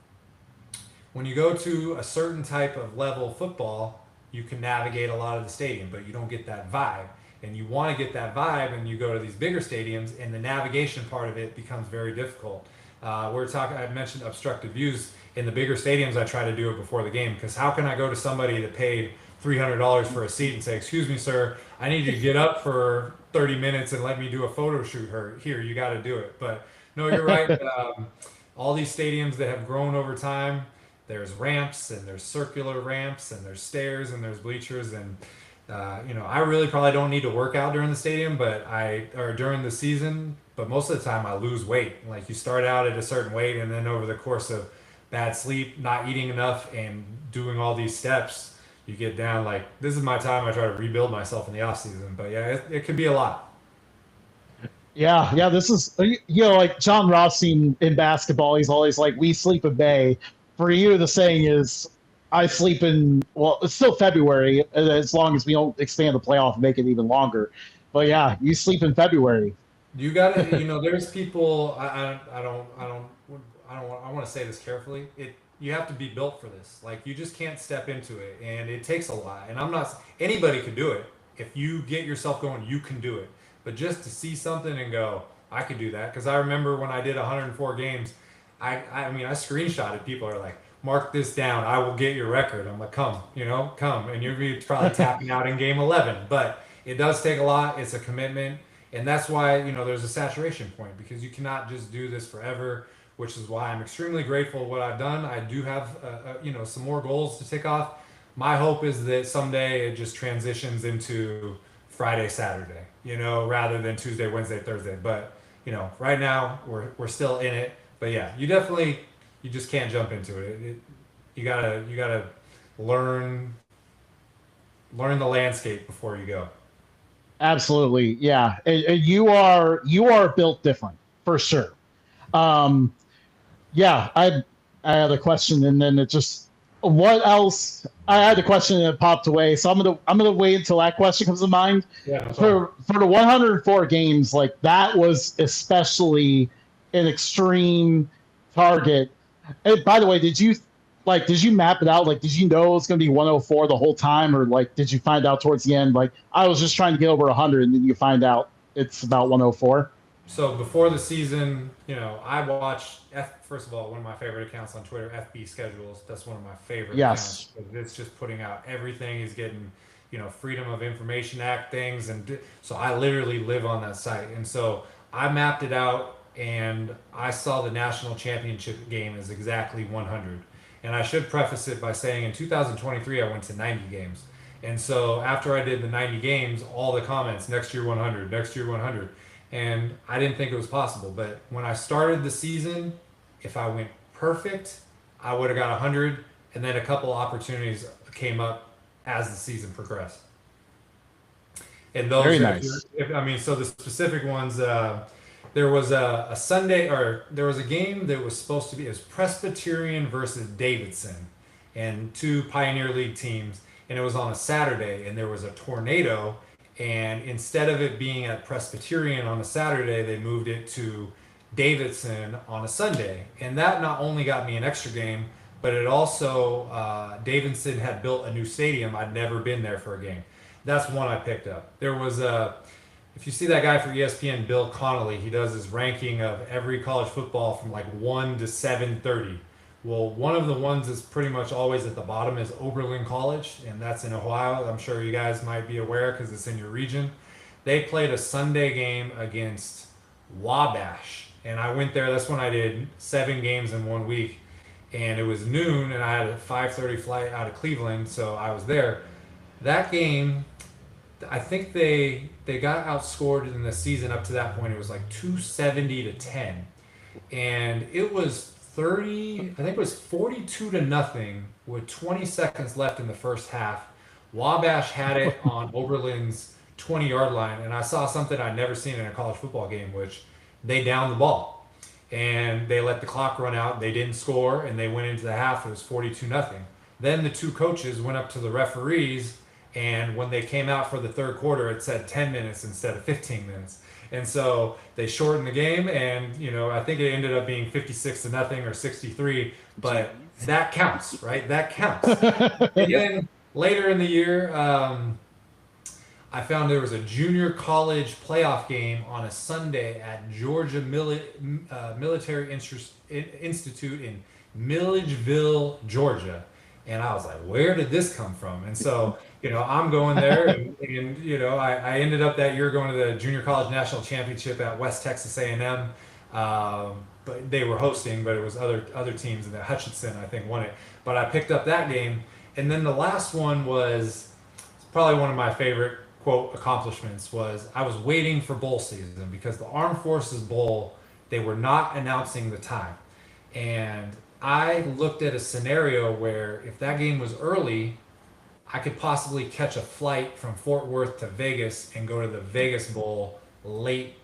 when you go to a certain type of level football, you can navigate a lot of the stadium, but you don't get that vibe. And you want to get that vibe, and you go to these bigger stadiums, and the navigation part of it becomes very difficult. We're talking. I mentioned obstructed views in the bigger stadiums. I try to do it before the game because how can I go to somebody that paid $300 for a seat and say, "Excuse me, sir, I need you to get up for 30 minutes and let me do a photo shoot." Here, you got to do it. But no, you're right. All these stadiums that have grown over time, there's ramps and there's circular ramps and there's stairs and there's bleachers and you know, I really probably don't need to work out during the stadium, or during the season, but most of the time I lose weight. Like you start out at a certain weight and then over the course of bad sleep, not eating enough and doing all these steps, you get down like this is my time. I try to rebuild myself in the off season, but yeah, it can be a lot. Yeah, this is like John Rothstein in basketball. He's always like, "We sleep in May." For you, the saying is, "I sleep in." Well, it's still February, as long as we don't expand the playoff and make it even longer. But yeah, you sleep in February. You got to, you know, there's people. I want to say this carefully. You have to be built for this. Like you just can't step into it, and it takes a lot. And I'm not. Anybody could do it. If you get yourself going, you can do it. But just to see something and go, I could do that. Because I remember when I did 104 games, I mean, I screenshotted. People are like, mark this down. I will get your record. I'm like, come, you know, come. And you're gonna be probably tapping out in game 11. But it does take a lot. It's a commitment. And that's why, you know, there's a saturation point because you cannot just do this forever, which is why I'm extremely grateful what I've done. I do have, you know, some more goals to tick off. My hope is that someday it just transitions into Friday, Saturday, you know, rather than Tuesday, Wednesday, Thursday. But, you know, right now we're still in it. But yeah, you just can't jump into it. You gotta learn the landscape before you go. Absolutely, yeah. And you are built different for sure. Um, yeah, I had a question, and then it just what else? I had a question and it popped away, so I'm gonna wait until that question comes to mind. Yeah, no problem. For the 104 games, like that was especially an extreme target. And by the way, did you map it out? Like, did you know it was going to be 104 the whole time, or like, did you find out towards the end? Like, I was just trying to get over 100, and then you find out it's about 104. So before the season, you know, I watch first of all, one of my favorite accounts on Twitter, FB Schedules. That's one of my favorite accounts. Yes. 'Cause it's just putting out everything. He's getting, you know, Freedom of Information Act things, and so I literally live on that site. And so I mapped it out, and I saw the national championship game as exactly 100. And I should preface it by saying in 2023 I went to 90 games. And so after I did the 90 games, all the comments, next year 100, next year 100. And I didn't think it was possible. But when I started the season, if I went perfect, I would have got 100. And then a couple opportunities came up as the season progressed. And those, Very nice. I mean, so the specific ones, there was a Sunday, or there was a game that was supposed to be, it was Presbyterian versus Davidson, and two Pioneer League teams, and it was on a Saturday, and there was a tornado, and instead of it being at Presbyterian on a Saturday, they moved it to Davidson on a Sunday, and that not only got me an extra game, but it also Davidson had built a new stadium. I'd never been there for a game. That's one I picked up. There was a If you see that guy for ESPN, Bill Connolly, he does his ranking of every college football from like 1 to 730. Well, one of the ones that's pretty much always at the bottom is Oberlin College, and that's in Ohio. I'm sure you guys might be aware because it's in your region. They played a Sunday game against Wabash, and I went there. That's when I did 7 games in 1 week, and it was noon, and I had a 5:30 flight out of Cleveland, so I was there. That game, I think they got outscored in the season up to that point. It was like 270 to 10. and it was 30. I think it was 42-0 with 20 seconds left in the first half. Wabash had it on Oberlin's 20-yard line, and I saw something I'd never seen in a college football game, which they downed the ball and they let the clock run out. They didn't score, and they went into the half. It was 42-0. Then the two coaches went up to the referees, and when they came out for the third quarter, it said 10 minutes instead of 15 minutes. And so they shortened the game, and I think it ended up being 56-0 or 63. But that counts, right? That counts. And then later in the year, I found there was a junior college playoff game on a Sunday at Georgia Military Institute in Milledgeville, Georgia. And I was like, where did this come from? And so, I'm going there, and I ended up that year going to the Junior College National Championship at West Texas A&M. But they were hosting, but it was other teams, and Hutchinson, I think, won it. But I picked up that game. And then the last one was probably one of my favorite, quote, accomplishments was I was waiting for bowl season because the Armed Forces Bowl, they were not announcing the time. And I looked at a scenario where if that game was early, I could possibly catch a flight from Fort Worth to Vegas and go to the Vegas Bowl late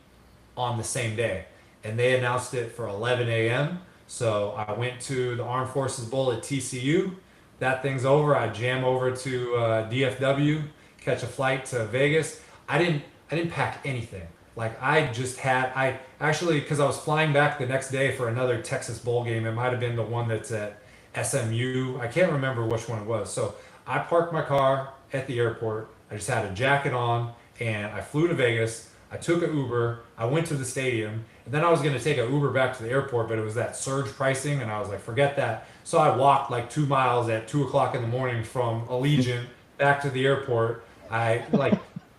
on the same day. And they announced it for 11 a.m. So I went to the Armed Forces Bowl at TCU. That thing's over. I jam over to DFW, catch a flight to Vegas. I didn't pack anything. Like I actually, because I was flying back the next day for another Texas bowl game. It might have been the one that's at SMU. I can't remember which one it was. So I parked my car at the airport. I just had a jacket on, and I flew to Vegas. I took an Uber. I went to the stadium, and then I was going to take an Uber back to the airport, but it was that surge pricing, and I was like, forget that. So I walked like 2 miles at 2:00 in the morning from Allegiant back to the airport. I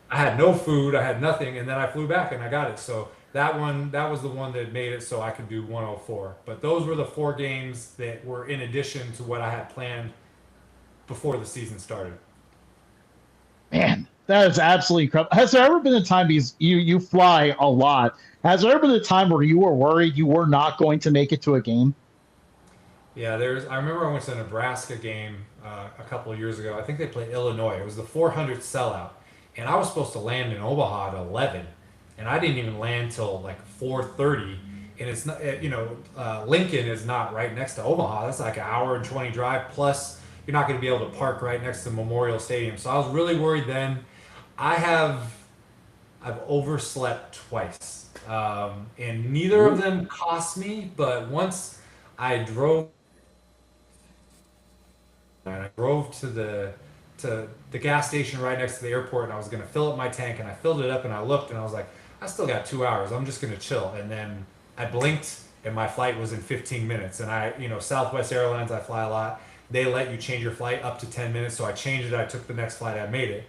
had no food, I had nothing, and then I flew back and I got it. So that was the one that made it so I could do 104. But those were the 4 games that were in addition to what I had planned before the season started. Man, that is absolutely incredible. Has there ever been a time, because you fly a lot, has there ever been a time where you were worried you were not going to make it to a game? Yeah, I remember I went to a Nebraska game a couple of years ago. I think they played Illinois. It was the 400th sellout. And I was supposed to land in Omaha at 11, and I didn't even land till like 4:30. And it's not, Lincoln is not right next to Omaha. That's like an hour and 20 drive. Plus, you're not going to be able to park right next to Memorial Stadium. So I was really worried then. I've overslept twice, and neither of them cost me. But once I drove to the gas station right next to the airport, and I was going to fill up my tank, and I filled it up, and I looked, and I was like, I still got 2 hours. I'm just going to chill. And then I blinked, and my flight was in 15 minutes. And Southwest Airlines, I fly a lot. They let you change your flight up to 10 minutes. So I changed it. I took the next flight. I made it.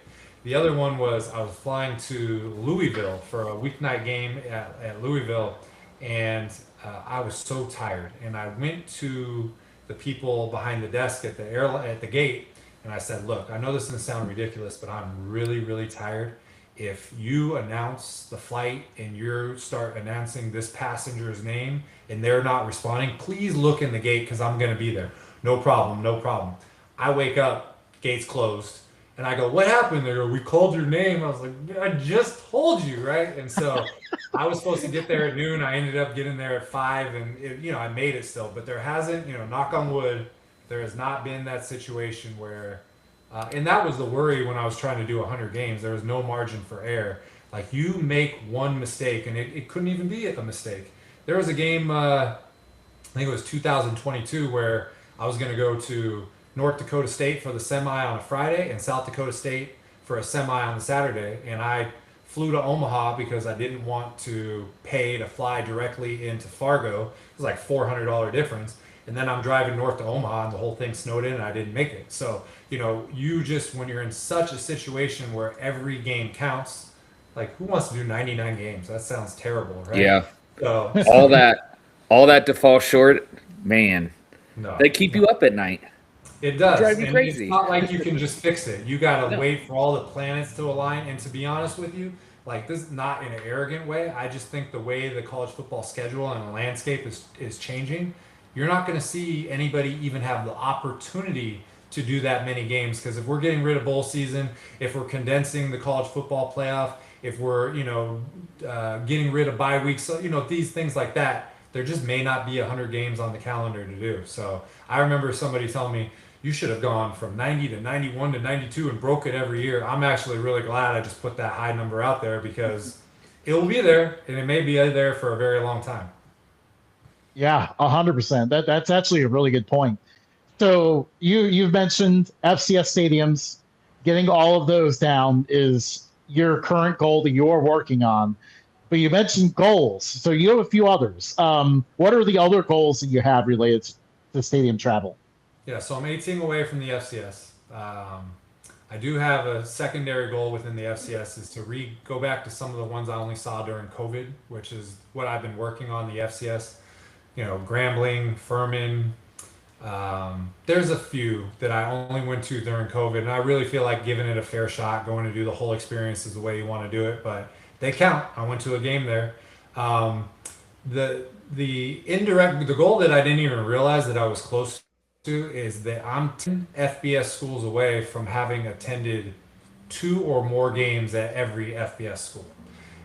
The other one was I was flying to Louisville for a weeknight game at Louisville, and I was so tired. And I went to the people behind the desk at the gate, and I said, look, I know this is going to sound ridiculous, but I'm really, really tired. If you announce the flight and you start announcing this passenger's name and they're not responding, please look in the gate because I'm going to be there. No problem, no problem. I wake up, gate's closed, and I go, what happened? They go, we called your name. I was like, I just told you, right? And so I was supposed to get there at noon. I ended up getting there at 5, and I made it still. But there hasn't, knock on wood, there has not been that situation where, and that was the worry when I was trying to do 100 games. There was no margin for error. Like you make one mistake, and it couldn't even be a mistake. There was a game, I think it was 2022, where I was going to go to North Dakota State for the semi on a Friday and South Dakota State for a semi on the Saturday. And I flew to Omaha because I didn't want to pay to fly directly into Fargo. It was like $400 difference. And then I'm driving north to Omaha and the whole thing snowed in and I didn't make it. So, you just, when you're in such a situation where every game counts, like who wants to do 99 games? That sounds terrible, right? Yeah. So all that to fall short, man, no, they keep you up at night. It does. Drive you And crazy. it's not like you can just fix it. You got to No. wait for all the planets to align. And to be honest with you, like this is not in an arrogant way. I just think the way the college football schedule and the landscape is changing, you're not going to see anybody even have the opportunity to do that many games, because if we're getting rid of bowl season, if we're condensing the college football playoff, if we're getting rid of bye weeks, so these things like that, there just may not be 100 games on the calendar to do. So I remember somebody telling me you should have gone from 90 to 91 to 92 and broke it every year. I'm actually really glad I just put that high number out there, because it will be there, and it may be there for a very long time. Yeah, 100%. That's actually a really good point. So you've mentioned FCS stadiums. Getting all of those down is your current goal that you're working on. But you mentioned goals, so you have a few others. What are the other goals that you have related to stadium travel? Yeah, so I'm 18 away from the FCS. I do have a secondary goal within the FCS, is to go back to some of the ones I only saw during COVID, which is what I've been working on the FCS. Grambling, Furman. There's a few that I only went to during COVID, and I really feel like giving it a fair shot, going to do the whole experience is the way you want to do it, but they count. I went to a game there. Um, the goal that I didn't even realize that I was close to is that I'm 10 FBS schools away from having attended two or more games at every FBS school.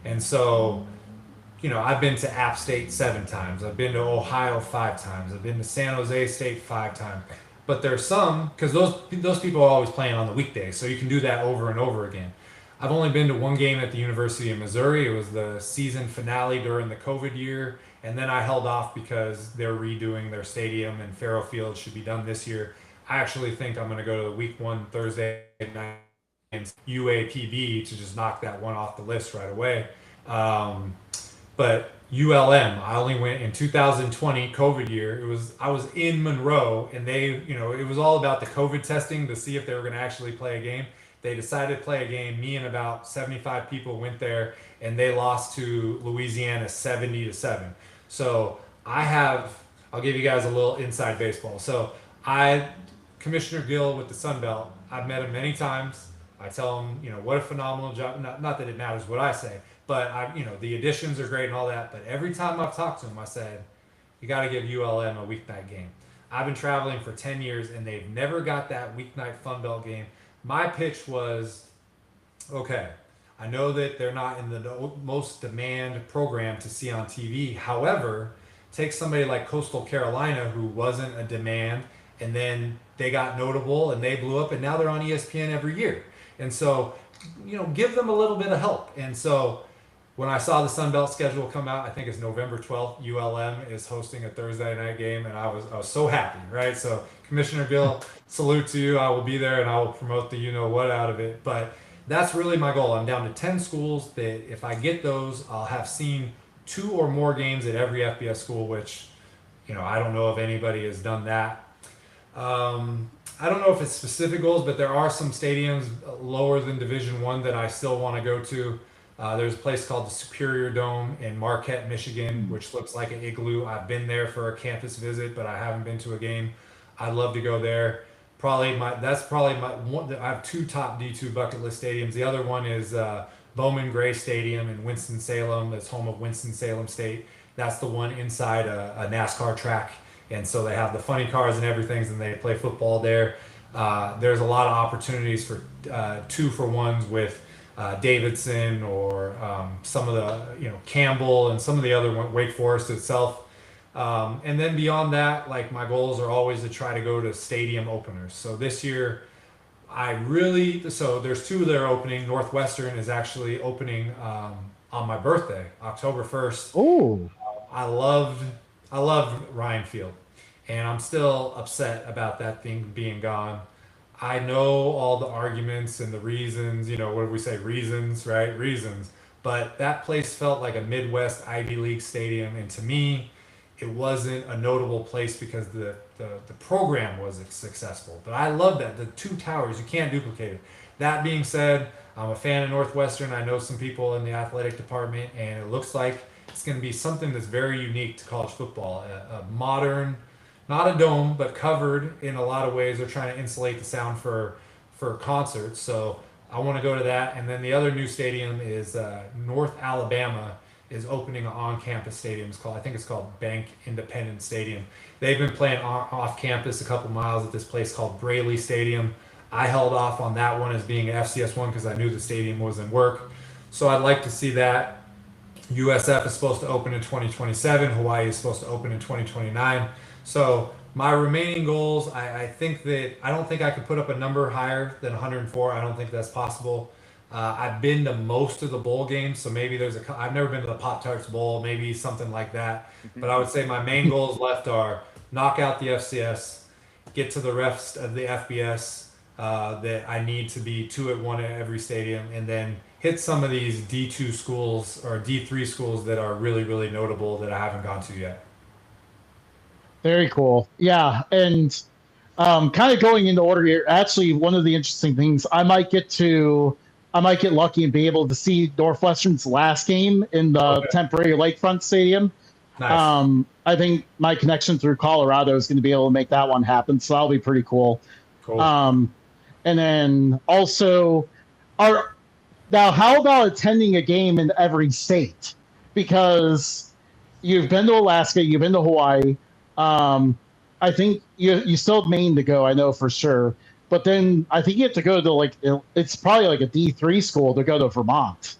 And so, I've been to App State 7 times. I've been to Ohio 5 times. I've been to San Jose State 5 times. But there's some, because those people are always playing on the weekdays, so you can do that over and over again. I've only been to one game at the University of Missouri. It was the season finale during the COVID year, and then I held off because they're redoing their stadium and Farrow Field should be done this year. I actually think I'm going to go to the week one Thursday night against UAPB to just knock that one off the list right away. But ULM, I only went in 2020 COVID year. I was in Monroe, and it was all about the COVID testing to see if they were going to actually play a game. They decided to play a game. Me and about 75 people went there, and they lost to Louisiana 70-7. So I'll give you guys a little inside baseball. So Commissioner Gill with the Sun Belt, I've met him many times. I tell him, what a phenomenal job. Not that it matters what I say, but the additions are great and all that. But every time I've talked to him, I said, you got to give ULM a weeknight game. I've been traveling for 10 years, and they've never got that weeknight Fun Belt game. My pitch was, okay, I know that they're not in the most demand program to see on TV. However, take somebody like Coastal Carolina, who wasn't a demand, and then they got notable and they blew up, and now they're on ESPN every year. And so, give them a little bit of help. And so when I saw the Sun Belt schedule come out, I think it's November 12th, ULM is hosting a Thursday night game, and I was so happy, right? So Commissioner Gill, salute to you. I will be there, and I will promote the what out of it. But that's really my goal. I'm down to 10 schools that if I get those, I'll have seen 2 or more games at every FBS school, which, I don't know if anybody has done that. I don't know if it's specific goals, but there are some stadiums lower than Division I that I still want to go to. There's a place called the Superior Dome in Marquette, Michigan, which looks like an igloo. I've been there for a campus visit, but I haven't been to a game. I'd love to go there. That's probably my one. I have 2 top D2 bucket list stadiums. The other one is Bowman Gray Stadium in Winston-Salem. That's home of Winston-Salem State. That's the one inside a NASCAR track. And so they have the funny cars and everything, and they play football there. There's a lot of opportunities for 2-for-1s with Davidson or some of the Campbell and some of the other Wake Forest itself. And then beyond that, like, my goals are always to try to go to stadium openers. So this year, there's 2 that are opening. Northwestern is actually opening on my birthday, October 1st. Oh, I loved Ryan Field, and I'm still upset about that thing being gone. I know all the arguments and the reasons, what do we say? Reasons, right? Reasons. But that place felt like a Midwest Ivy League stadium, and to me, it wasn't a notable place because the program was successful. But I love that. The 2 towers, you can't duplicate it. That being said, I'm a fan of Northwestern. I know some people in the athletic department, and it looks like it's going to be something that's very unique to college football. A modern, not a dome, but covered in a lot of ways. They're trying to insulate the sound for concerts. So I want to go to that. And then the other new stadium is North Alabama is opening an on-campus stadium. I think it's called Bank Independent Stadium. They've been playing off campus a couple miles at this place called Braley Stadium. I held off on that one as being an FCS one because I knew the stadium was in work. So I'd like to see that. USF is supposed to open in 2027. Hawaii is supposed to open in 2029. So my remaining goals, I think that I don't think I could put up a number higher than 104. I don't think that's possible. I've been to most of the bowl games, so maybe I've never been to the Pop Tarts Bowl, maybe something like that. But I would say my main goals left are knock out the FCS, get to the rest of the FBS that I need to be 2-1 at every stadium, and then hit some of these D2 schools or D3 schools that are really, really notable that I haven't gone to yet. Very cool. Yeah, and kind of going into order here. Actually, one of the interesting things I might get lucky and be able to see Northwestern's last game in the temporary Lakefront Stadium. Nice. I think my connection through Colorado is going to be able to make that one happen, so that'll be pretty cool. Cool. And then also, how about attending a game in every state? Because you've been to Alaska, you've been to Hawaii. I think you still have Maine to go, I know for sure. But then I think you have to go to it's probably like a D3 school to go to Vermont.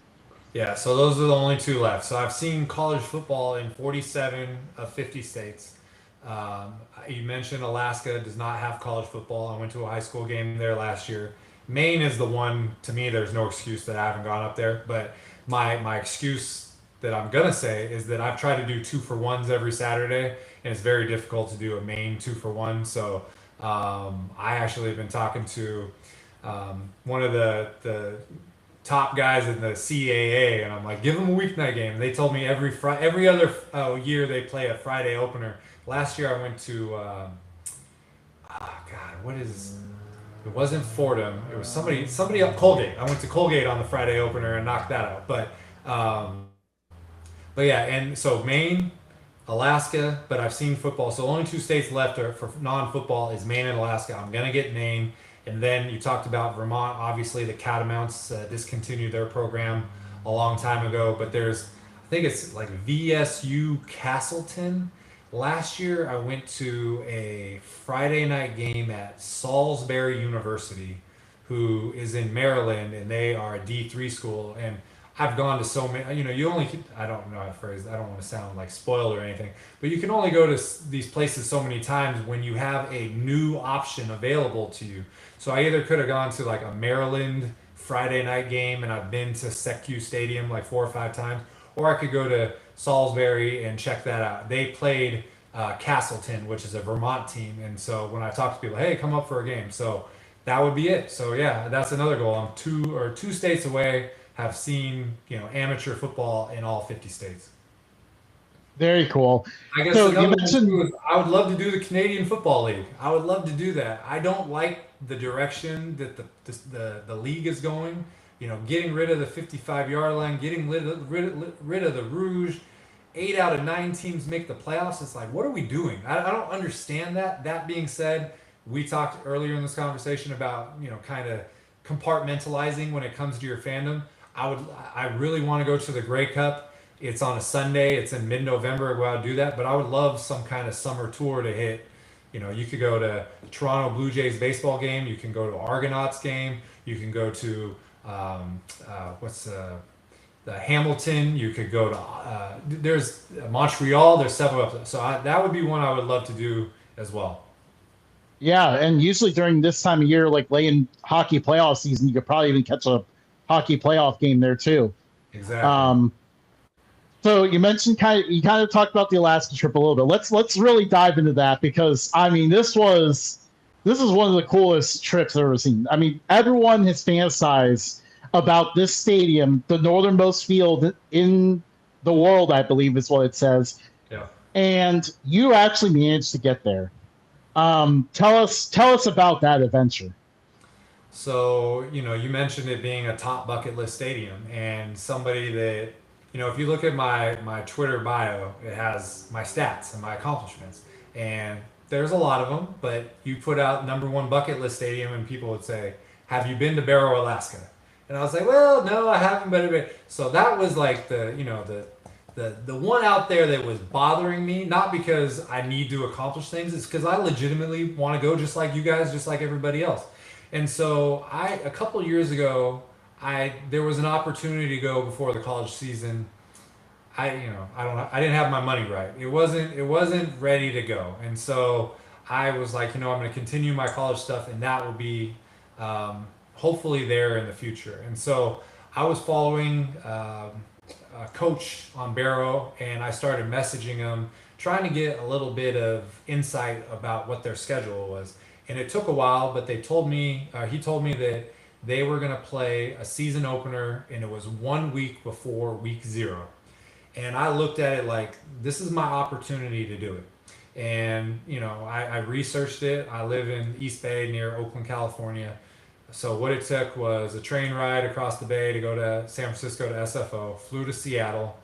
Yeah, so those are the only two left. So I've seen college football in 47 of 50 states. You mentioned Alaska does not have college football. I went to a high school game there last year. Maine is the one, to me, there's no excuse that I haven't gone up there. But my excuse that I'm going to say is that I've tried to do 2-for-1s every Saturday, and it's very difficult to do a Maine 2-for-1. So I actually have been talking to one of the top guys in the CAA, and I'm like, give them a weeknight game. They told me every other year they play a Friday opener. Last year I went to it wasn't Fordham. It was somebody up Colgate. I went to Colgate on the Friday opener and knocked that out. But yeah, and so Maine, Alaska, but I've seen football. So only two states left for non-football is Maine and Alaska. I'm gonna get Maine. And then you talked about Vermont. Obviously, the Catamounts discontinued their program a long time ago. But I think it's like VSU Castleton. Last year, I went to a Friday night game at Salisbury University, who is in Maryland, and they are a D3 school. And I've gone to so many, I don't know how to phrase it. I don't want to sound like spoiled or anything, but you can only go to these places so many times when you have a new option available to you. So I either could have gone to like a Maryland Friday night game, and I've been to SecU Stadium like 4 or 5 times, or I could go to Salisbury and check that out. They played Castleton, which is a Vermont team. And so when I talk to people, hey, come up for a game. So that would be it. So yeah, that's another goal. I'm two states away, have seen, amateur football in all 50 states. Very cool. I guess I would love to do the Canadian Football League. I would love to do that. I don't like the direction that the league is going. Getting rid of the 55-yard line, getting rid of the Rouge. 8 out of 9 teams make the playoffs. It's like, what are we doing? I don't understand that. That being said, we talked earlier in this conversation about, kind of compartmentalizing when it comes to your fandom. I really want to go to the Grey Cup. It's on a Sunday. It's in mid-November. Go out and do that. But I would love some kind of summer tour to hit. You could go to Toronto Blue Jays baseball game. You can go to Argonauts game. You can go to the Hamilton. You could go to there's Montreal. There's several of them. So that would be one I would love to do as well. Yeah, and usually during this time of year, like late in hockey playoff season, you could probably even catch a hockey playoff game there too. Exactly. So you mentioned you kind of talked about the Alaska trip a little bit. Let's really dive into that, because I mean this is one of the coolest trips I've ever seen. I mean, everyone has fantasized about this stadium, the northernmost field in the world, I believe is what it says. Yeah. And you actually managed to get there. Tell us about that adventure. So, you mentioned it being a top bucket list stadium, and somebody that, if you look at my Twitter bio, it has my stats and my accomplishments, and there's a lot of them, but you put out #1 bucket list stadium and people would say, have you been to Barrow, Alaska? And I was like, well, no, I haven't. But so that was like the one out there that was bothering me, not because I need to accomplish things, it's because I legitimately want to go just like you guys, just like everybody else. And so a couple years ago, there was an opportunity to go before the college season. I didn't have my money right. It wasn't ready to go. And so I was like, I'm going to continue my college stuff, and that will be hopefully there in the future. And so I was following a coach on Barrow, and I started messaging him, trying to get a little bit of insight about what their schedule was. And it took a while, but he told me that they were going to play a season opener, and it was 1 week before week 0. And I looked at it like, this is my opportunity to do it. And I researched it. I live in East Bay near Oakland, California. So what it took was a train ride across the bay to go to San Francisco to SFO, flew to Seattle,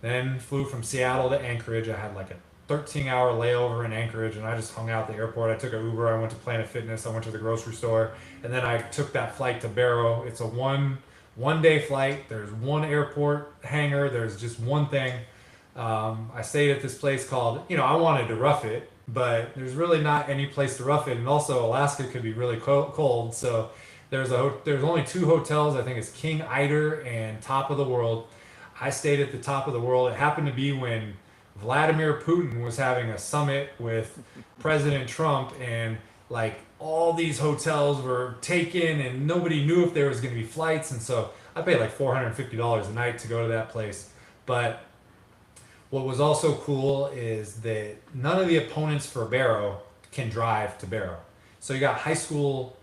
then flew from Seattle to Anchorage. I had like a 13-hour layover in Anchorage, and I just hung out at the airport. I took an Uber. I went to Planet Fitness. I went to the grocery store, and then I took that flight to Barrow. It's a one day flight. There's one airport hangar. There's just one thing. I stayed at this place called, I wanted to rough it, but there's really not any place to rough it. And also Alaska could be really cold. So there's only 2 hotels. I think it's King Eider and Top of the World. I stayed at the Top of the World. It happened to be when Vladimir Putin was having a summit with President Trump, and like all these hotels were taken and nobody knew if there was going to be flights. And so I paid like $450 a night to go to that place. But what was also cool is that none of the opponents for Barrow can drive to Barrow. So you got high school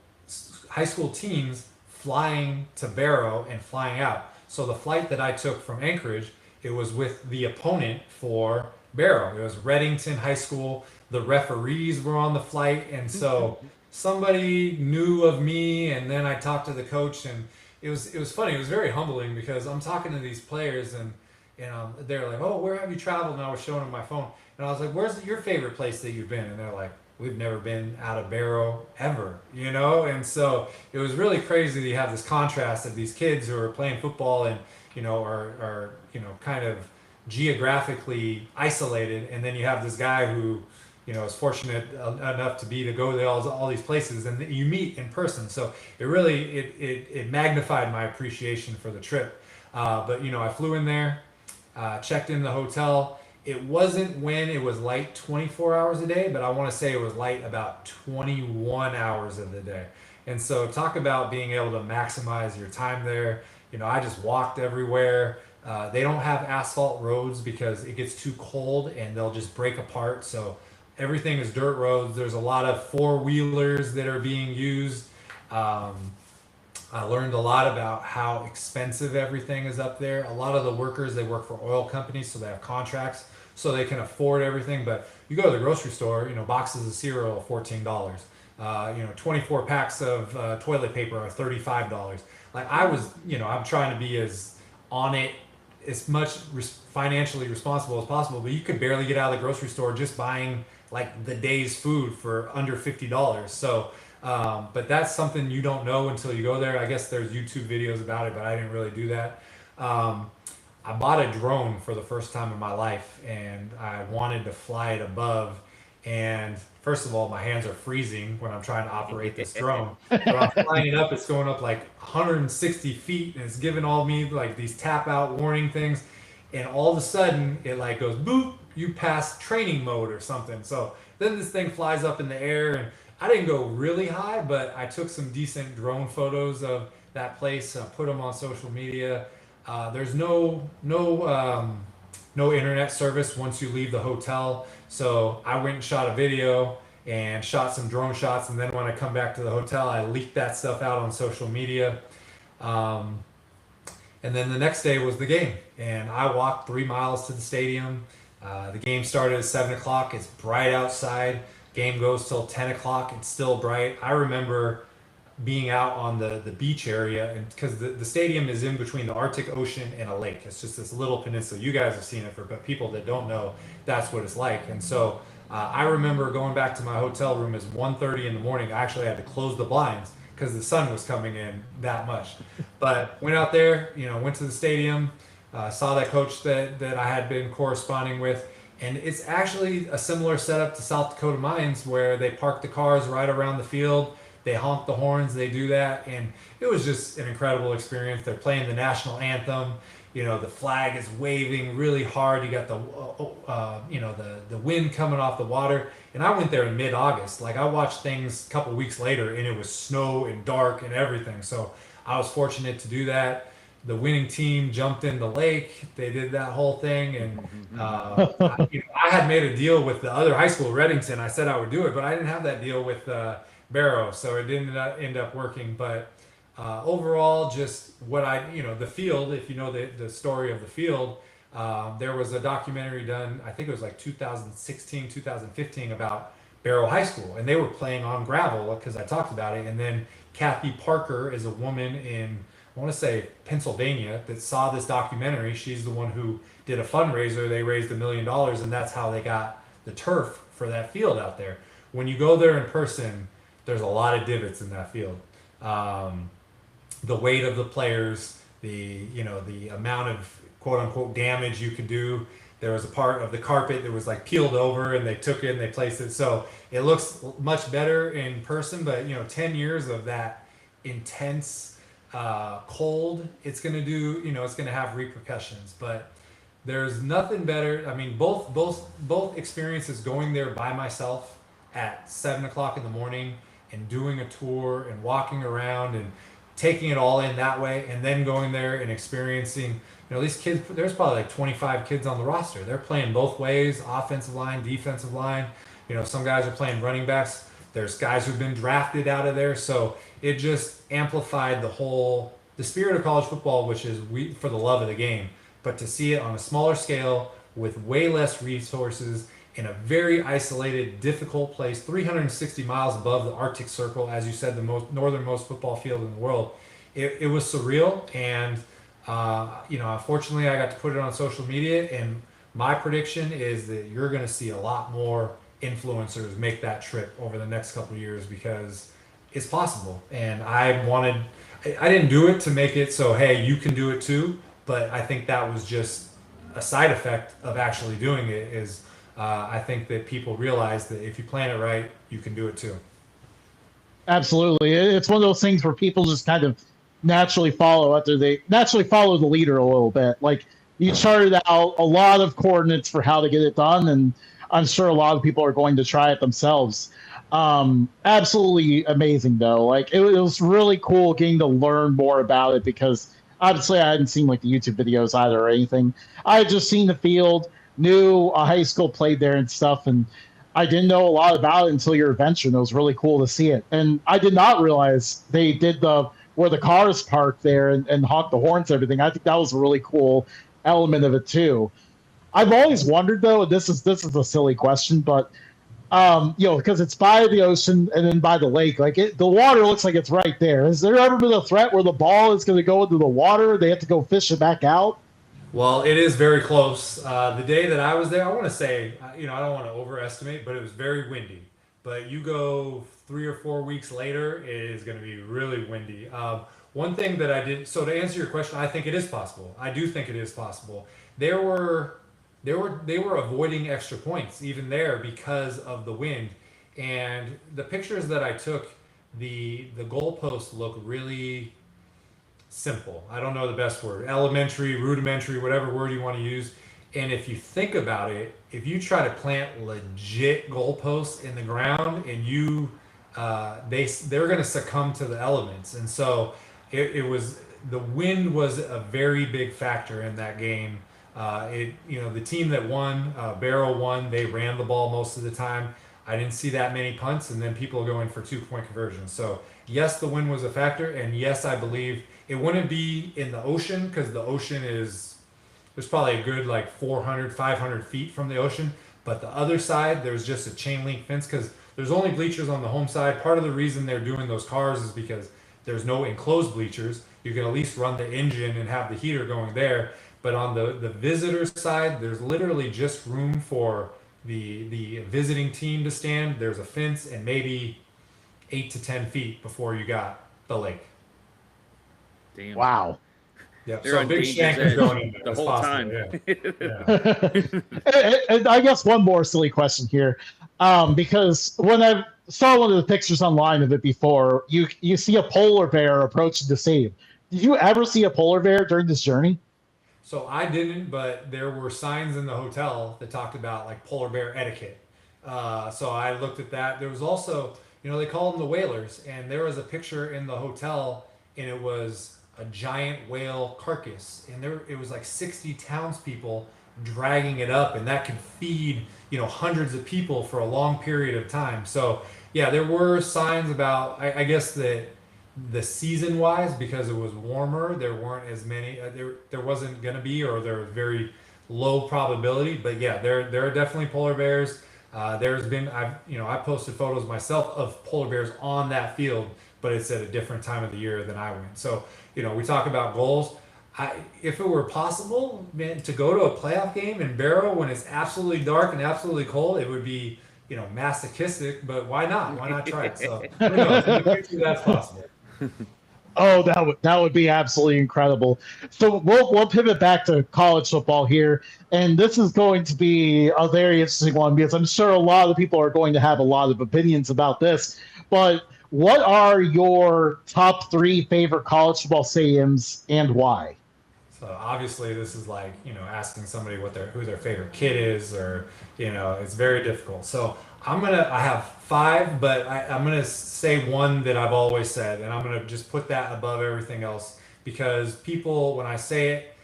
teams flying to Barrow and flying out. So the flight that I took from Anchorage, it was with the opponent for Barrow. It was Reddington High School. The referees were on the flight, and so somebody knew of me, and then I talked to the coach, and it was funny. It was very humbling because I'm talking to these players, and they're like, "Oh, where have you traveled?" And I was showing them my phone, and I was like, "Where's your favorite place that you've been?" And they're like, "We've never been out of Barrow ever," And so it was really crazy that you have this contrast of these kids who are playing football and are kind of geographically isolated, and then you have this guy who is fortunate enough to go to all these places, and you meet in person. So it really it magnified my appreciation for the trip. But I flew in there, checked in the hotel. It wasn't when it was light 24 hours a day, but I want to say it was light about 21 hours of the day. And so talk about being able to maximize your time there. I just walked everywhere. They don't have asphalt roads because it gets too cold and they'll just break apart. So everything is dirt roads. There's a lot of 4-wheelers that are being used. I learned a lot about how expensive everything is up there. A lot of the workers, they work for oil companies, so they have contracts, so they can afford everything. But you go to the grocery store, boxes of cereal are $14. 24 packs of toilet paper are $35. Like I'm trying to be as on it, as much financially responsible as possible, but you could barely get out of the grocery store just buying like the day's food for under $50. So, but that's something you don't know until you go there. I guess there's YouTube videos about it, but I didn't really do that. I bought a drone for the first time in my life, and I wanted to fly it above. And first of all, my hands are freezing when I'm trying to operate this drone. But I'm flying it up, it's going up like 160 feet, and it's giving all me like these tap out warning things. And all of a sudden, it like goes boop, you pass training mode or something. So then this thing flies up in the air, and I didn't go really high, but I took some decent drone photos of that place, put them on social media. There's no internet service once you leave the hotel. So I went and shot a video and shot some drone shots. And then when I come back to the hotel, I leaked that stuff out on social media. And then the next day was the game. And I walked 3 miles to the stadium. The game started at 7 o'clock. It's bright outside. Game goes till 10 o'clock. It's still bright. I remember being out on the beach area, and because the stadium is in between the Arctic Ocean and a lake. It's just this little peninsula. You guys have seen it, but people that don't know, that's what it's like. And so I remember going back to my hotel room. It's 1:30 in the morning. I actually had to close the blinds because the sun was coming in that much. But went out there, went to the stadium, saw that coach that I had been corresponding with. And it's actually a similar setup to South Dakota Mines, where they park the cars right around the field. They honk the horns, they do that. And it was just an incredible experience. They're playing the national anthem. The flag is waving really hard. You got the wind coming off the water. And I went there in mid-August. Like, I watched things a couple weeks later, and it was snow and dark and everything. So I was fortunate to do that. The winning team jumped in the lake. They did that whole thing, and I had made a deal with the other high school, Reddington. I said I would do it, but I didn't have that deal with Barrow, so it didn't end up working. But overall, just the field. If you know the story of the field, there was a documentary done. I think it was like 2016, 2015 about Barrow High School, and they were playing on gravel because I talked about it. And then Kathy Parker is a woman in, I want to say, Pennsylvania, that saw this documentary. She's the one who did a fundraiser. They raised $1 million, and that's how they got the turf for that field out there. When you go there in person, there's a lot of divots in that field. The weight of the players, the amount of quote unquote damage you could do. There was a part of the carpet that was like peeled over, and they took it and they placed it. So it looks much better in person, but 10 years of that intense cold, it's going to do, it's going to have repercussions. But there's nothing better. I mean, both experiences, going there by myself at 7 o'clock in the morning and doing a tour and walking around and taking it all in that way, and then going there and experiencing, these kids, there's probably like 25 kids on the roster. They're playing both ways, offensive line, defensive line. Some guys are playing running backs. There's guys who've been drafted out of there. So it just amplified the spirit of college football, which is for the love of the game. But to see it on a smaller scale with way less resources in a very isolated, difficult place, 360 miles above the Arctic Circle, as you said, the northernmost football field in the world, it was surreal. And unfortunately, I got to put it on social media, and my prediction is that you're going to see a lot more influencers make that trip over the next couple of years, because it's possible. And I didn't do it to make it so, hey, you can do it too, but I think that was just a side effect of actually doing it. Is I think that people realize that if you plan it right, you can do it too. Absolutely. It's one of those things where people just kind of naturally follow the leader a little bit. Like, you charted out a lot of coordinates for how to get it done, and I'm sure a lot of people are going to try it themselves. Absolutely amazing, though. Like, it was really cool getting to learn more about it, because obviously I hadn't seen like the YouTube videos either or anything. I had just seen the field, knew a high school played there and stuff, and I didn't know a lot about it until your adventure, and it was really cool to see it. And I did not realize they did where the cars parked there and honk the horns and everything. I think that was a really cool element of it too. I've always wondered, though, and this is a silly question, but because it's by the ocean and then by the lake, like the water looks like it's right there. Has there ever been a threat where the ball is going to go into the water? They have to go fish it back out? Well, it is very close. The day that I was there, I want to say, I don't want to overestimate, but it was very windy. But you go 3 or 4 weeks later, it is going to be really windy. One thing that I did, so to answer your question, I think it is possible. I do think it is possible. They were avoiding extra points even there because of the wind. And the pictures that I took, the goalposts look really simple. I don't know the best word. Elementary, rudimentary, whatever word you want to use. And if you think about it, if you try to plant legit goalposts in the ground, and they're going to succumb to the elements. And so the wind was a very big factor in that game. The team that won, Barrow won. They ran the ball most of the time. I didn't see that many punts, and then people going for 2-point conversions. So yes, the wind was a factor, and yes, I believe it wouldn't be in the ocean, because the ocean there's probably a good like 400, 500 feet from the ocean. But the other side, there's just a chain link fence, because there's only bleachers on the home side. Part of the reason they're doing those cars is because there's no enclosed bleachers. You can at least run the engine and have the heater going there. But on the visitor side, there's literally just room for the visiting team to stand. There's a fence and maybe 8 to 10 feet before you got the lake. Damn. Wow. Yep. They're So on big danger's shankers edge going in there the as whole possible. time. Yeah. And I guess one more silly question here, because when I saw one of the pictures online of it before, you see a polar bear approaching the stadium. Did you ever see a polar bear during this journey? So I didn't, but there were signs in the hotel that talked about like polar bear etiquette. So I looked at that. There was also, they call them the whalers, and there was a picture in the hotel, and it was a giant whale carcass, and it was like 60 townspeople dragging it up, and that could feed hundreds of people for a long period of time. So yeah, there were signs about, I guess that the season wise, because it was warmer, there weren't as many, there wasn't going to be, or there was very low probability. But yeah, there are definitely polar bears. There's been, I posted photos myself of polar bears on that field, but it's at a different time of the year than I went. So we talk about goals. If it were possible, man, to go to a playoff game in Barrow when it's absolutely dark and absolutely cold, it would be masochistic. But why not? Why not try it? So who knows? In the future, that's possible. Oh, that would be absolutely incredible. So we'll pivot back to college football here, and this is going to be a very interesting one because I'm sure a lot of the people are going to have a lot of opinions about this. But what are your top three favorite college football stadiums and why? So obviously, this is like asking somebody who their favorite kid is, or it's very difficult. So I have five, but I'm gonna say one that I've always said, and I'm gonna just put that above everything else because people, when I say it,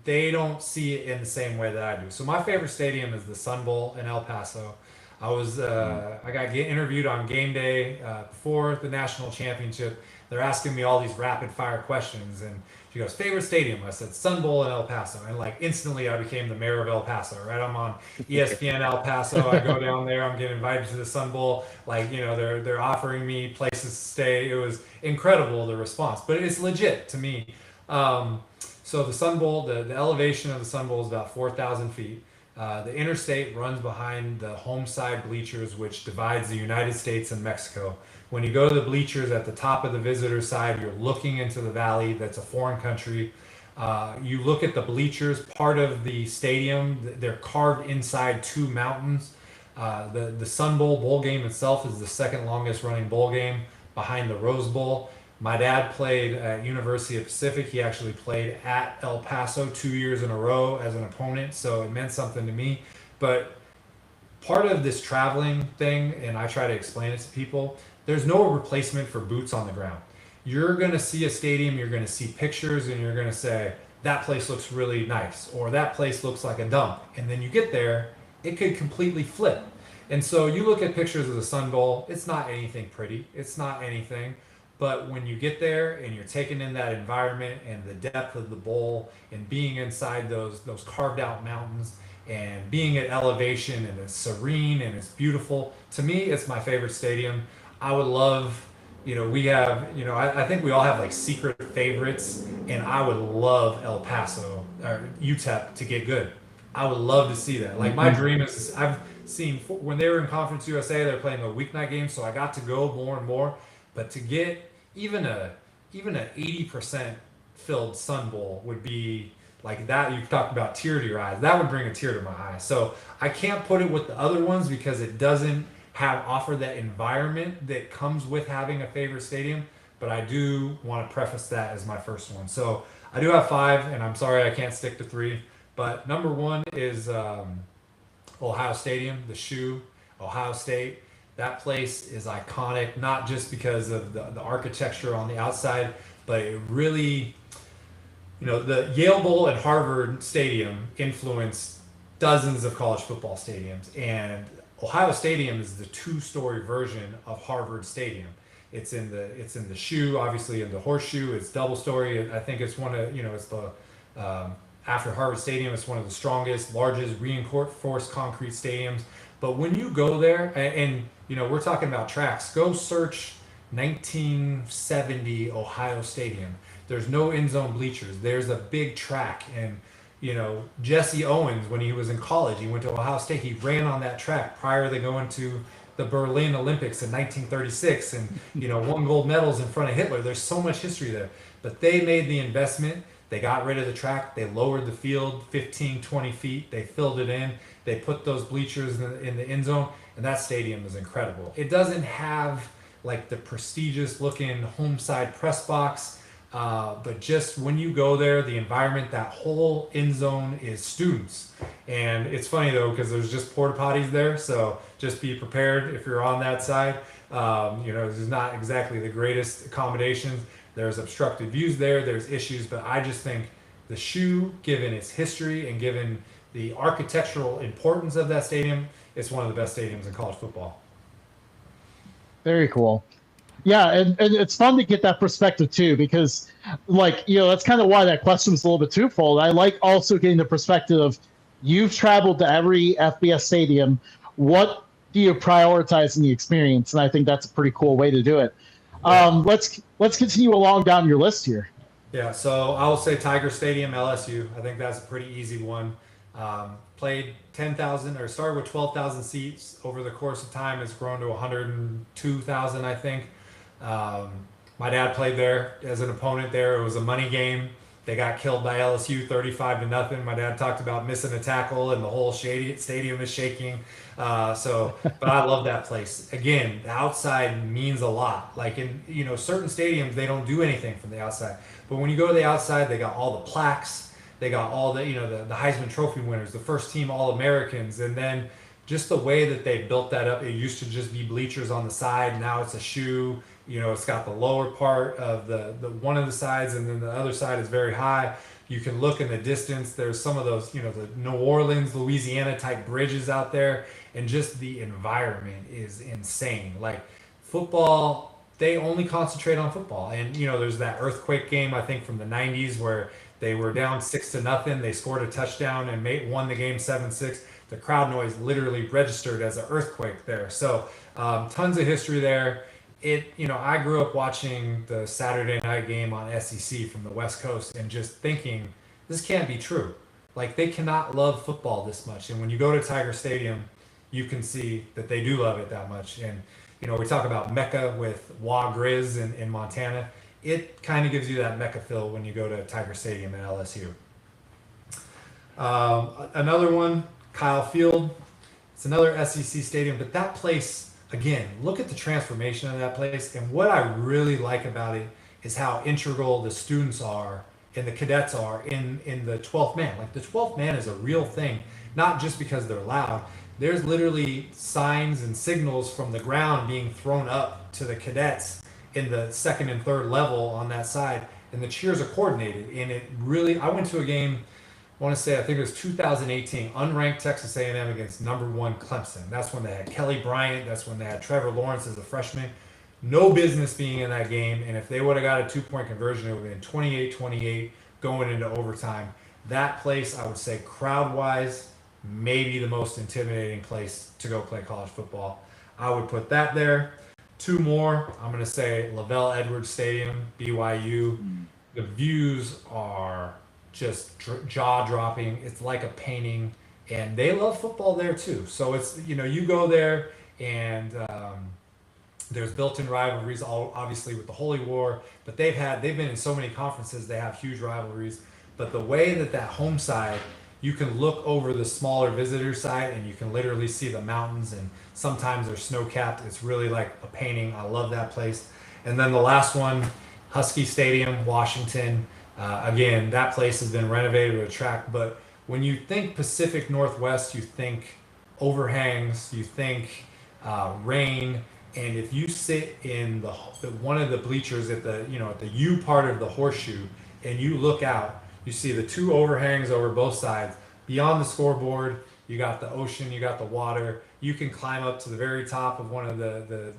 they don't see it in the same way that I do. So my favorite stadium is the Sun Bowl in El Paso. I got interviewed on game day before the national championship. They're asking me all these rapid fire questions, and she goes, favorite stadium? I said Sun Bowl in El Paso, and like instantly I became the mayor of El Paso. Right, I'm on ESPN El Paso. I go down there. I'm getting invited to the Sun Bowl. Like they're offering me places to stay. It was incredible, the response, but it's legit to me. So the Sun Bowl, the elevation of the Sun Bowl is about 4,000 feet. The interstate runs behind the home side bleachers, which divides the United States and Mexico. When you go to the bleachers at the top of the visitor side, you're looking into the valley. That's a foreign country. You look at the bleachers, part of the stadium, they're carved inside two mountains. The Sun Bowl game itself is the second longest running bowl game behind the Rose Bowl. My dad played at University of Pacific. He actually played at El Paso 2 years in a row as an opponent, so it meant something to me. But part of this traveling thing, and I try to explain it to people, there's no replacement for boots on the ground. You're going to see a stadium, you're going to see pictures, and you're going to say, that place looks really nice, or that place looks like a dump. And then you get there, it could completely flip. And so you look at pictures of the Sun Bowl, it's not anything pretty, it's not anything. But when you get there and you're taken in that environment and the depth of the bowl and being inside those carved out mountains and being at elevation, and it's serene and it's beautiful, to me, it's my favorite stadium. I would love, we have, I think we all have like secret favorites, and I would love El Paso or UTEP to get good. I would love to see that. Like my dream is, I've seen when they were in Conference USA, they're playing a weeknight game, so I got to go more and more. But to get even a 80% filled Sun Bowl would be like that. You talked about tear to your eyes. That would bring a tear to my eye. So I can't put it with the other ones because it doesn't offer that environment that comes with having a favorite stadium. But I do want to preface that as my first one. So I do have five, and I'm sorry I can't stick to three. But number one is Ohio Stadium, the shoe, Ohio State. That place is iconic, not just because of the architecture on the outside, but it really, the Yale Bowl and Harvard Stadium influenced dozens of college football stadiums. And Ohio Stadium is the two-story version of Harvard Stadium. It's in the shoe, obviously in the horseshoe. It's double-story. I think it's one of, it's the after Harvard Stadium, it's one of the strongest, largest reinforced concrete stadiums. But when you go there, and we're talking about tracks, go search 1970 Ohio Stadium. There's no end zone bleachers. There's a big track. And, Jesse Owens, when he was in college, he went to Ohio State. He ran on that track prior to going to the Berlin Olympics in 1936 and, won gold medals in front of Hitler. There's so much history there. But they made the investment. They got rid of the track. They lowered the field 15, 20 feet. They filled it in. They put those bleachers in the end zone. And that stadium is incredible. It doesn't have like the prestigious looking home side press box. But just when you go there, the environment, that whole end zone is students. And it's funny though, because there's just porta potties there. So just be prepared if you're on that side. There's not exactly the greatest accommodations. There's obstructed views there. There's issues. But I just think the shoe, given its history and given the architectural importance of that stadium, it's one of the best stadiums in college football. Very cool. Yeah, and it's fun to get that perspective too, because that's kind of why that question was a little bit twofold. I like also getting the perspective of you've traveled to every FBS stadium. What do you prioritize in the experience? And I think that's a pretty cool way to do it. Yeah. Let's continue along down your list here. Yeah, so I will say Tiger Stadium, LSU. I think that's a pretty easy one. Played 10,000 or started with 12,000 seats. Over the course of time, it's grown to 102,000, I think. My dad played there as an opponent there. It was a money game. They got killed by LSU 35-0. My dad talked about missing a tackle and the whole stadium is shaking. But I love that place. Again, the outside means a lot. Like in, certain stadiums, they don't do anything from the outside. But when you go to the outside, they got all the plaques. They got all the, the Heisman Trophy winners, the first team All-Americans. And then just the way that they built that up, it used to just be bleachers on the side. Now it's a shoe. It's got the lower part of the one of the sides, and then the other side is very high. You can look in the distance. There's some of those, the New Orleans, Louisiana type bridges out there. And just the environment is insane. Like football, they only concentrate on football. And, there's that earthquake game, I think, from the 90s where they were down 6-0. They scored a touchdown and won the game 7-6. The crowd noise literally registered as an earthquake there. So tons of history there. I grew up watching the Saturday night game on SEC from the West Coast and just thinking, this can't be true. Like they cannot love football this much. And when you go to Tiger Stadium, you can see that they do love it that much. And, we talk about Mecca with Wa Grizz in Montana. It kind of gives you that Mecca feel when you go to Tiger Stadium at LSU. Another one, Kyle Field. It's another SEC stadium, but that place, again, look at the transformation of that place. And what I really like about it is how integral the students are and the cadets are in the 12th man. Like the 12th man is a real thing, not just because they're loud. There's literally signs and signals from the ground being thrown up to the cadets in the second and third level on that side, and the cheers are coordinated. And it really, I went to a game, I want to say, I think it was 2018, unranked Texas A&M against #1 Clemson. That's when they had Kelly Bryant. That's when they had Trevor Lawrence as a freshman. No business being in that game, and if they would have got a 2-point conversion, it would have been 28-28 going into overtime. That place, I would say, crowd-wise, maybe the most intimidating place to go play college football. I would put that there. Two more, I'm going to say Lavelle Edwards Stadium, BYU. The views are just jaw-dropping. It's like a painting, and they love football there too. So it's, you go there, and there's built-in rivalries, obviously, with the Holy War, but they've been in so many conferences, they have huge rivalries. But the way that home side, you can look over the smaller visitor side and you can literally see the mountains, and sometimes they're snow-capped. It's really like a painting. I love that place. And then the last one, Husky Stadium, Washington. Again, that place has been renovated to a track, but when you think Pacific Northwest, you think overhangs, you think rain, and if you sit in the one of the bleachers at the at the U part of the horseshoe and you look out, you see the two overhangs over both sides. Beyond the scoreboard, you got the ocean, you got the water. You can climb up to the very top of one of the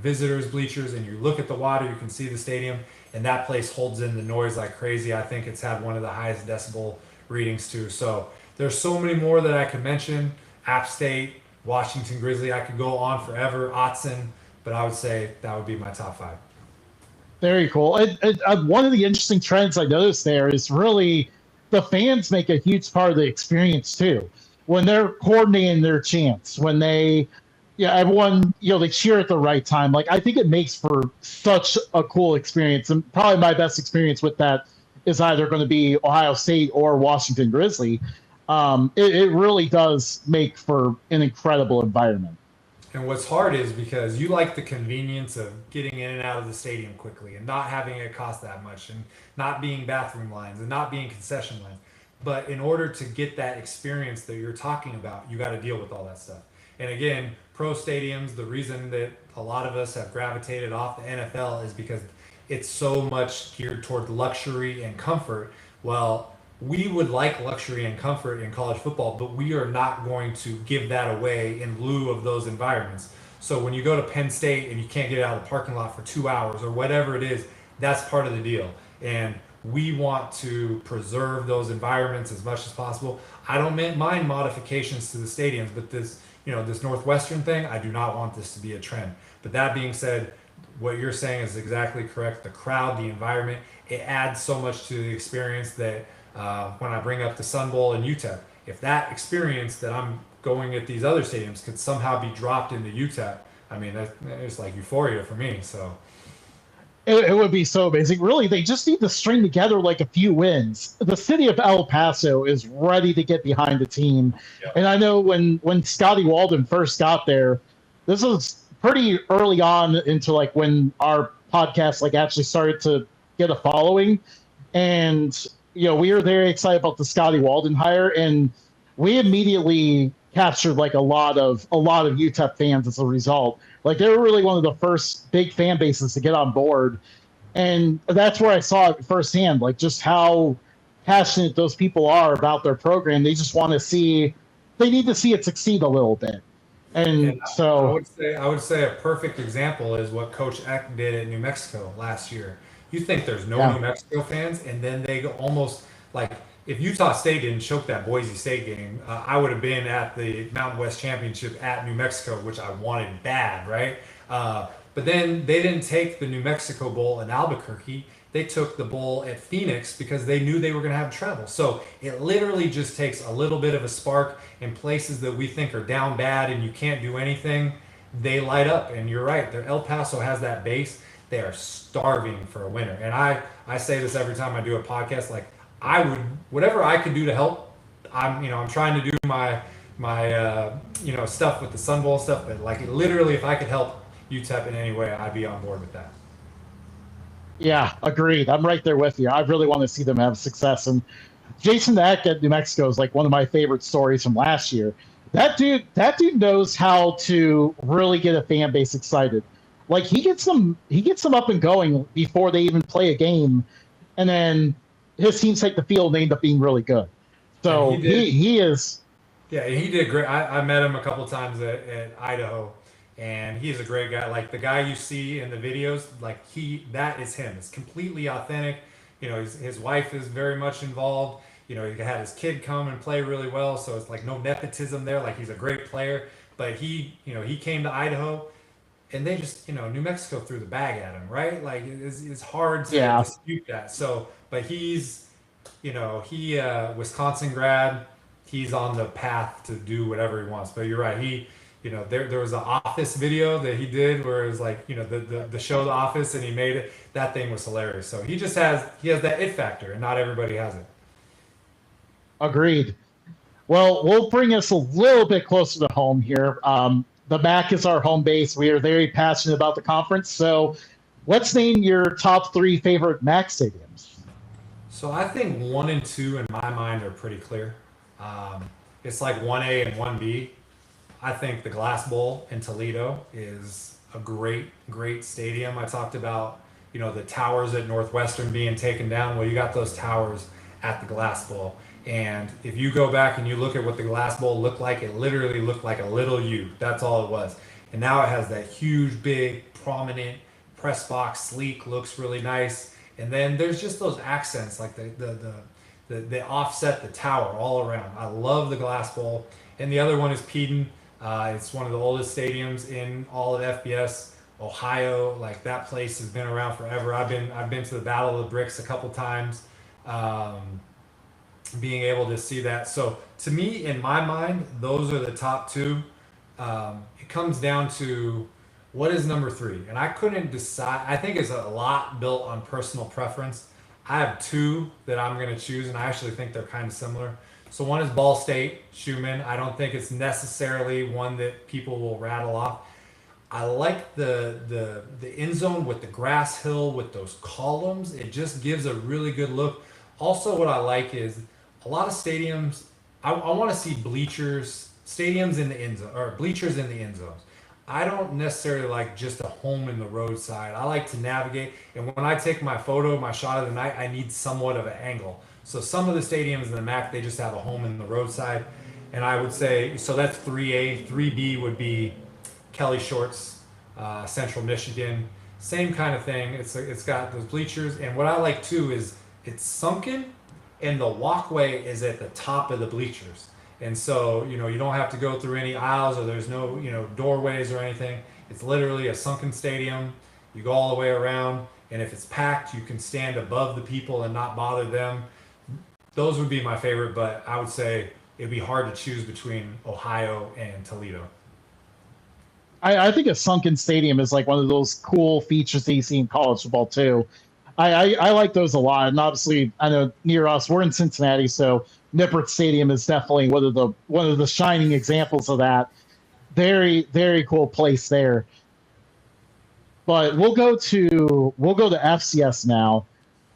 visitors' bleachers, and you look at the water, you can see the stadium, and that place holds in the noise like crazy. I think it's had one of the highest decibel readings too. So there's so many more that I could mention. App State, Washington Grizzly, I could go on forever, Autzen, but I would say that would be my top 5. Very cool. One of the interesting trends I noticed there is really the fans make a huge part of the experience too. When they're coordinating their chants, when they, Yeah, everyone, they cheer at the right time. Like, I think it makes for such a cool experience. And probably my best experience with that is either going to be Ohio State or Washington Grizzly. It really does make for an incredible environment. And what's hard is because you like the convenience of getting in and out of the stadium quickly and not having it cost that much and not being bathroom lines and not being concession lines. But in order to get that experience that you're talking about, you got to deal with all that stuff. And again, pro stadiums, the reason that a lot of us have gravitated off the NFL is because it's so much geared toward luxury and comfort. Well, we would like luxury and comfort in college football, but we are not going to give that away in lieu of those environments. So when you go to Penn State and you can't get out of the parking lot for 2 hours or whatever it is, that's part of the deal. And we want to preserve those environments as much as possible. I don't mind modifications to the stadiums, but this Northwestern thing, I do not want this to be a trend. But that being said, what you're saying is exactly correct. The crowd, the environment, it adds so much to the experience that when I bring up the Sun Bowl and UTEP, if that experience that I'm going at these other stadiums could somehow be dropped into UTEP, I mean, it's like euphoria for me. So It would be so amazing. Really, they just need to string together like a few wins. The city of El Paso is ready to get behind the team. yeah. And I know when Scotty Walden first got there, this was pretty early on into like when our podcast like actually started to get a following. And we were very excited about the Scotty Walden hire, and we immediately captured like a lot of UTEP fans as a result. Like they were really one of the first big fan bases to get on board, and that's where I saw it firsthand. Like just how passionate those people are about their program. They just want to see. They need to see it succeed a little bit, and so I would say a perfect example is what Coach Eck did at New Mexico last year. You think there's no New Mexico fans, and then they go almost like if Utah State didn't choke that Boise State game, I would have been at the Mountain West Championship at New Mexico, which I wanted bad, right? But then they didn't take the New Mexico Bowl in Albuquerque. They took the bowl at Phoenix because they knew they were going to have trouble. So it literally just takes a little bit of a spark in places that we think are down bad and you can't do anything. They light up, and you're right. El Paso has that base. They are starving for a winner. And I say this every time I do a podcast, like I would, whatever I could do to help, I'm trying to do my stuff with the Sun Bowl stuff, but like literally if I could help UTEP in any way, I'd be on board with that. Yeah, agreed. I'm right there with you. I really want to see them have success. And Jason Eck at New Mexico is like one of my favorite stories from last year. That dude knows how to really get a fan base excited. Like he gets them up and going before they even play a game, and then his teams take the field and they end up being really good. So he is. Yeah, he did great. I met him a couple times at Idaho, and he's a great guy. Like the guy you see in the videos, like that is him. It's completely authentic. His wife is very much involved. He had his kid come and play really well, so it's like no nepotism there. Like he's a great player, but he came to Idaho, and they just New Mexico threw the bag at him, right? Like it's hard to dispute that. So, but he's Wisconsin grad. He's on the path to do whatever he wants. But you're right. There was an Office video that he did where it was like, the show The Office, and he made it. That thing was hilarious. So he has that it factor, and not everybody has it. Agreed. Well, we'll bring us a little bit closer to home here. The MAC is our home base. We are very passionate about the conference. So let's name your top 3 favorite MAC stadiums. So I think 1 and 2 in my mind are pretty clear. It's like 1A and 1B. I think the Glass Bowl in Toledo is a great, great stadium. I talked about, the towers at Northwestern being taken down. Well, you got those towers at the Glass Bowl. And if you go back and you look at what the Glass Bowl looked like, it literally looked like a little U. That's all it was. And now it has that huge, big, prominent press box, sleek, looks really nice. And then there's just those accents, like the offset the tower all around. I love the Glass Bowl. And the other one is Peden. It's one of the oldest stadiums in all of FBS Ohio. Like that place has been around forever. I've been to the Battle of the Bricks a couple times. Being able to see that. So to me, in my mind, those are the top 2. it comes down to what is number three, and I couldn't decide. I think it's a lot built on personal preference. I have two that I'm going to choose, and I actually think they're kind of similar. So one is Ball State, Schumann. I don't think it's necessarily one that people will rattle off. I like the end zone with the grass hill with those columns. It just gives a really good look. Also, what I like is a lot of stadiums. I want to see bleachers, stadiums in the end zone, or bleachers in the end zones. I don't necessarily like just a home in the roadside. I like to navigate, and when I take my photo, my shot of the night, I need somewhat of an angle. So some of the stadiums in the MAC, they just have a home in the roadside, and I would say so. That's 3A. 3B would be Kelly Shorts, Central Michigan. Same kind of thing. It's got those bleachers, and what I like too is it's sunken, and the walkway is at the top of the bleachers. And so, you don't have to go through any aisles, or there's no, doorways or anything. It's literally a sunken stadium. You go all the way around, and if it's packed, you can stand above the people and not bother them. Those would be my favorite, but I would say it'd be hard to choose between Ohio and Toledo. I think a sunken stadium is like one of those cool features that you see in college football too. I like those a lot, and obviously I know near us we're in Cincinnati, so Nippert Stadium is definitely one of the shining examples of that. Very very cool place there. But we'll go to FCS now.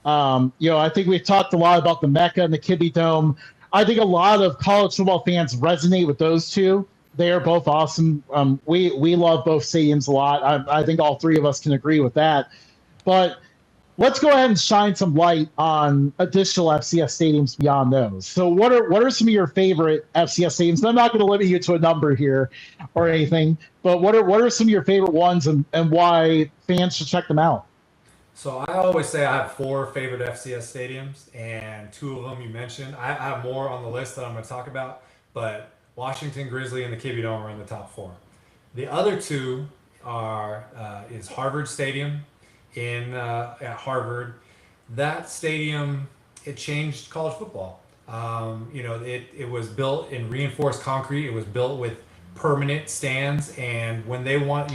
I think we've talked a lot about the Mecca and the Kibby Dome. I think a lot of college football fans resonate with those two. They are both awesome. We love both stadiums a lot. I think all three of us can agree with that. But let's go ahead and shine some light on additional FCS stadiums beyond those. So what are some of your favorite FCS stadiums? And I'm not going to limit you to a number here or anything, but what are some of your favorite ones, and why fans should check them out? So I always say I have four favorite FCS stadiums, and two of them you mentioned. I have more on the list that I'm going to talk about, but Washington Grizzly and the Kibby Dome are in the top four. The other two are is Harvard Stadium in at Harvard. That stadium, it changed college football. It was built in reinforced concrete. It was built with permanent stands, and when they want,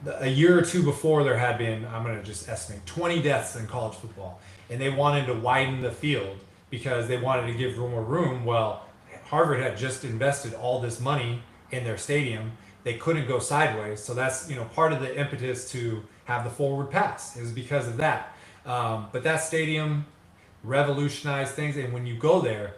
a year or two before, there had been, I'm going to just estimate, 20 deaths in college football, and they wanted to widen the field because they wanted to give more room. Well, Harvard had just invested all this money in their stadium. They couldn't go sideways, so that's part of the impetus to have the forward pass. It was because of that. But that stadium revolutionized things, and when you go there,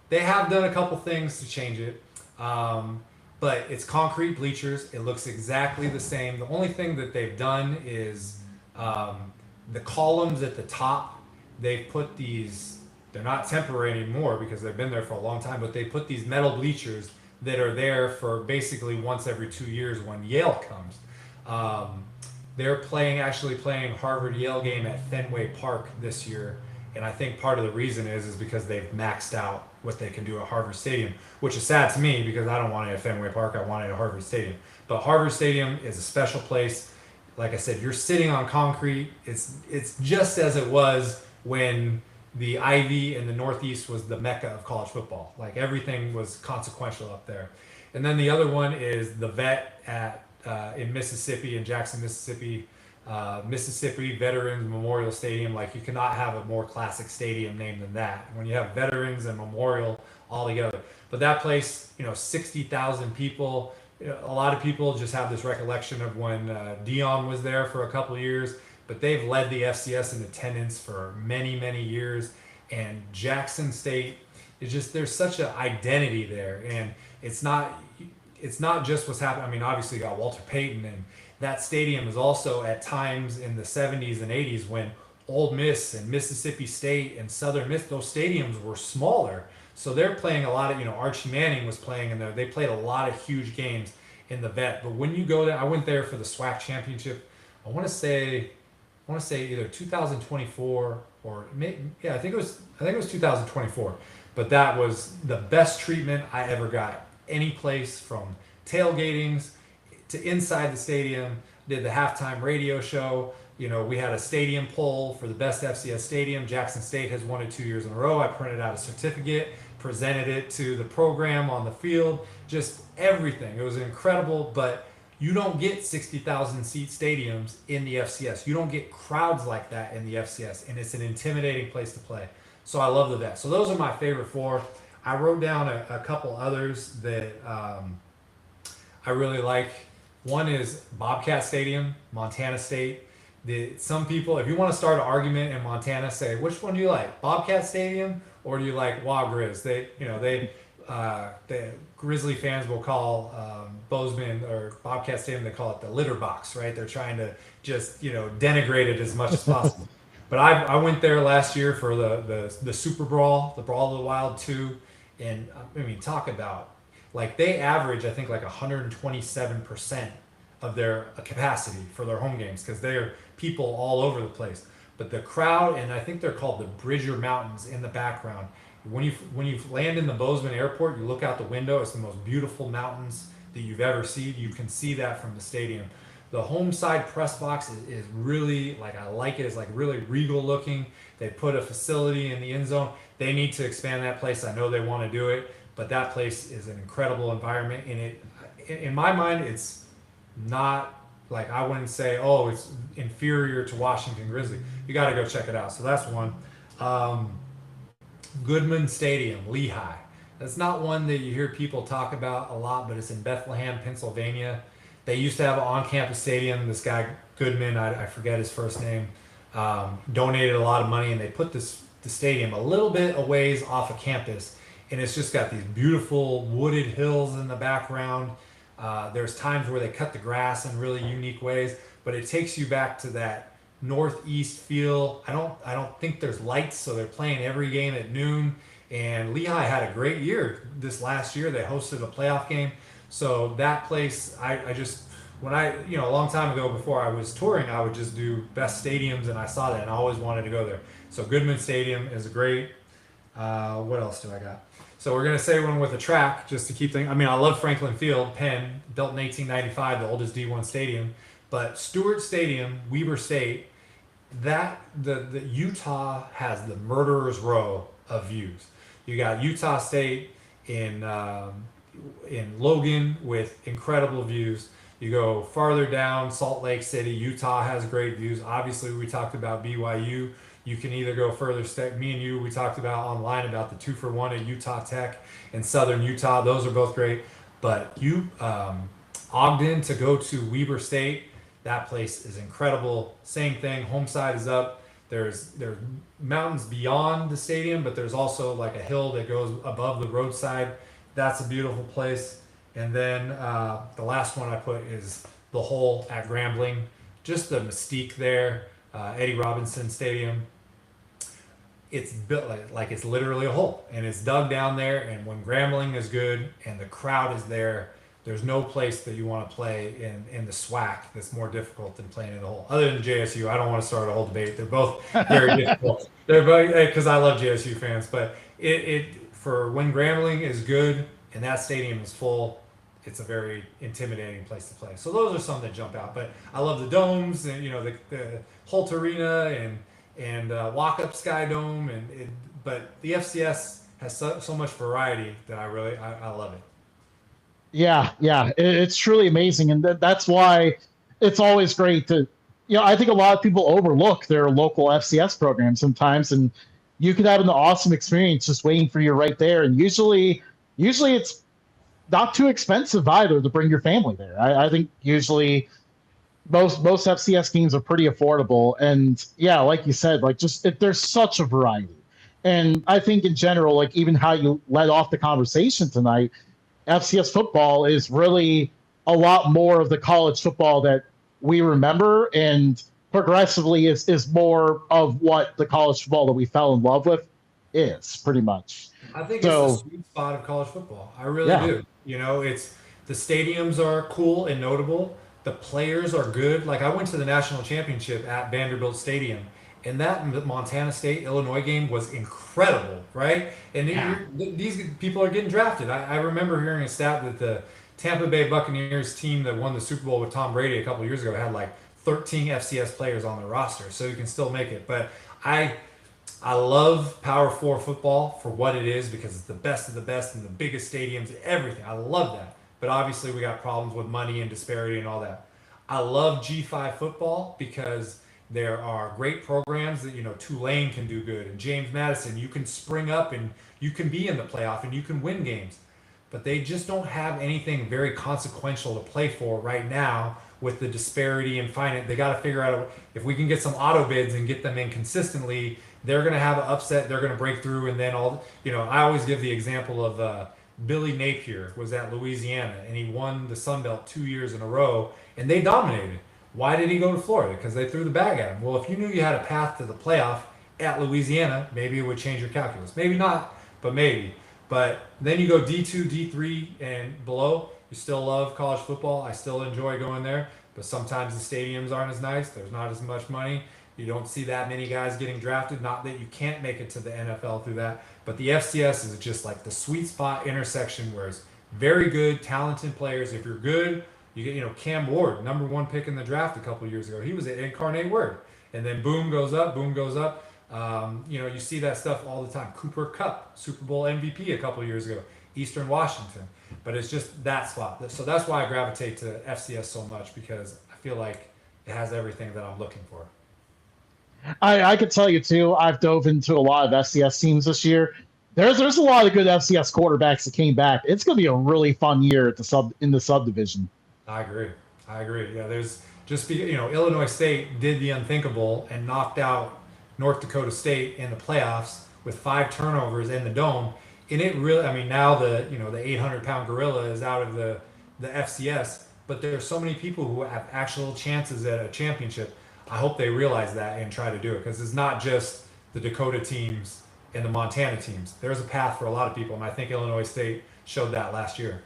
they have done a couple things to change it. But it's concrete bleachers. It looks exactly the same. The only thing that they've done is the columns at the top. They've put these. They're not temporary anymore because they've been there for a long time. But they put these metal bleachers that are there for basically once every 2 years when Yale comes. They're actually playing Harvard Yale game at Fenway Park this year, and I think part of the reason is because they've maxed out what they can do at Harvard Stadium, which is sad to me because I don't want it at Fenway Park. I want it at Harvard Stadium. But Harvard Stadium is a special place. Like I said, you're sitting on concrete. It's just as it was when the Ivy in the Northeast was the mecca of college football. Like everything was consequential up there. And then the other one is the Vet in Mississippi, in Jackson, Mississippi. Mississippi Veterans Memorial Stadium. Like you cannot have a more classic stadium name than that. When you have veterans and memorial all together, but that place, 60,000 people. A lot of people just have this recollection of when Dion was there for a couple of years, but they've led the FCS in attendance for many, many years. And Jackson State is just there's such an identity there, and it's not just what's happening. I mean, obviously you got Walter Payton, and that stadium is also at times in the 70s and 80s when Ole Miss and Mississippi State and Southern Miss, those stadiums were smaller. So they're playing a lot of, Archie Manning was playing in there. They played a lot of huge games in the Vet. But when you go there, I went there for the SWAC championship. I want to say either 2024 or I think it was 2024. But that was the best treatment I ever got any place, from tailgatings to inside the stadium. Did the halftime radio show. We had a stadium poll for the best FCS stadium. Jackson State has won it 2 years in a row. I printed out a certificate, presented it to the program on the field, just everything. It was incredible, but you don't get 60,000 seat stadiums in the FCS. You don't get crowds like that in the FCS, and it's an intimidating place to play. So I love the vet. So those are my favorite four. I wrote down a couple others that I really like. One is Bobcat Stadium, Montana State. Some people, if you want to start an argument in Montana, say which one do you like, Bobcat Stadium or do you like Wa Grizz? The Grizzly fans will call Bozeman or Bobcat Stadium, they call it the litter box, right? They're trying to just denigrate it as much as possible. But I went there last year for the Super Brawl, the Brawl of the Wild 2, and I mean, talk about, like, they average, I think, like 127% of their capacity for their home games, because they're people all over the place. But the crowd, and I think they're called the Bridger Mountains in the background. When you land in the Bozeman airport, you look out the window, it's the most beautiful mountains that you've ever seen. You can see that from the stadium. The home side press box is really, like, I like it. It's like really regal looking. They put a facility in the end zone. They need to expand that place. I know they want to do it, but that place is an incredible environment. And it, in my mind, it's not, like, I wouldn't say, oh, it's inferior to Washington Grizzly. You got to go check it out. So that's one. Goodman Stadium, Lehigh. That's not one that you hear people talk about a lot, but it's in Bethlehem, Pennsylvania. They used to have an on-campus stadium. This guy Goodman, I forget his first name, donated a lot of money, and they put the stadium a little bit a ways off of campus, and it's just got these beautiful wooded hills in the background. There's times where they cut the grass in really unique ways, but it takes you back to that northeast feel. I don't think there's lights, so they're playing every game at noon. And Lehigh had a great year this last year. They hosted a playoff game. So that place, I just, when a long time ago before I was touring, I would just do best stadiums, and I saw that and I always wanted to go there. So Goodman Stadium is great. What else do I got? So we're going to say one with a track just to keep things. I mean, I love Franklin Field, Penn, built in 1895, the oldest D1 stadium. But Stewart Stadium, Weber State, that the Utah has the murderer's row of views. You got Utah State in Logan with incredible views. You go farther down, Salt Lake City, Utah has great views. Obviously, we talked about BYU. You can either go further. Me and you, we talked about online about the 2-for-1 at Utah Tech and Southern Utah. Those are both great. But Ogden to go to Weber State, that place is incredible. Same thing. Home side is up. There's mountains beyond the stadium, but there's also like a hill that goes above the roadside. That's a beautiful place. And then the last one I put is the hole at Grambling. Just the mystique there. Eddie Robinson Stadium. It's built like it's literally a hole, and it's dug down there. And when Grambling is good and the crowd is there, there's no place that you want to play in the SWAC that's more difficult than playing in the hole. Other than JSU, I don't want to start a whole debate. They're both very difficult. They're both, because I love JSU fans, but it for when Grambling is good and that stadium is full, it's a very intimidating place to play. So those are some that jump out. But I love the domes and the Holt Arena and Walk-Up Sky Dome but the FCS has so much variety that I love it. Yeah, it's truly amazing, and that's why it's always great to, I think a lot of people overlook their local FCS program sometimes, and you could have an awesome experience just waiting for you right there. And usually it's not too expensive either to bring your family there. I think usually most FCS games are pretty affordable, and yeah, like you said, like there's such a variety, and I think in general, like even how you led off the conversation tonight. FCS football is really a lot more of the college football that we remember, and progressively is more of what the college football that we fell in love with is, pretty much. I think it's the sweet spot of college football. I really do. It's the stadiums are cool and notable. The players are good. Like, I went to the national championship at Vanderbilt Stadium, and that Montana State Illinois game was incredible, right? And these people are getting drafted. I remember hearing a stat that the Tampa Bay Buccaneers team that won the Super Bowl with Tom Brady a couple of years ago had like 13 FCS players on the roster, so you can still make it. But I love Power Four football for what it is because it's the best of the best and the biggest stadiums, everything. I love that. But obviously, we got problems with money and disparity and all that. I love G5 football because there are great programs that, Tulane can do good and James Madison, you can spring up and you can be in the playoff and you can win games. But they just don't have anything very consequential to play for right now with the disparity in finance. They got to figure out if we can get some auto bids and get them in consistently, they're going to have an upset. They're going to break through. And then I always give the example of Billy Napier was at Louisiana and he won the Sun Belt 2 years in a row and they dominated. Why did he go to Florida? Because they threw the bag at him. Well, if you knew you had a path to the playoff at Louisiana, maybe it would change your calculus. Maybe not, but maybe. But then you go D2, D3, and below. You still love college football. I still enjoy going there. But sometimes the stadiums aren't as nice. There's not as much money. You don't see that many guys getting drafted. Not that you can't make it to the NFL through that. But the FCS is just like the sweet spot intersection where it's very good, talented players. If you're good, you get, Cam Ward, number 1 pick in the draft a couple of years ago. He was at Incarnate Word. And then boom goes up, boom goes up. You see that stuff all the time. Cooper Kupp, Super Bowl MVP a couple of years ago, Eastern Washington. But it's just that spot. So that's why I gravitate to FCS so much because I feel like it has everything that I'm looking for. I could tell you too. I've dove into a lot of FCS teams this year. There's a lot of good FCS quarterbacks that came back. It's going to be a really fun year at in the subdivision. I agree. Yeah, there's Illinois State did the unthinkable and knocked out North Dakota State in the playoffs with 5 turnovers in the dome. And it really, now the 800-pound gorilla is out of the FCS, but there are so many people who have actual chances at a championship. I hope they realize that and try to do it because it's not just the Dakota teams and the Montana teams. There's a path for a lot of people, and I think Illinois State showed that last year.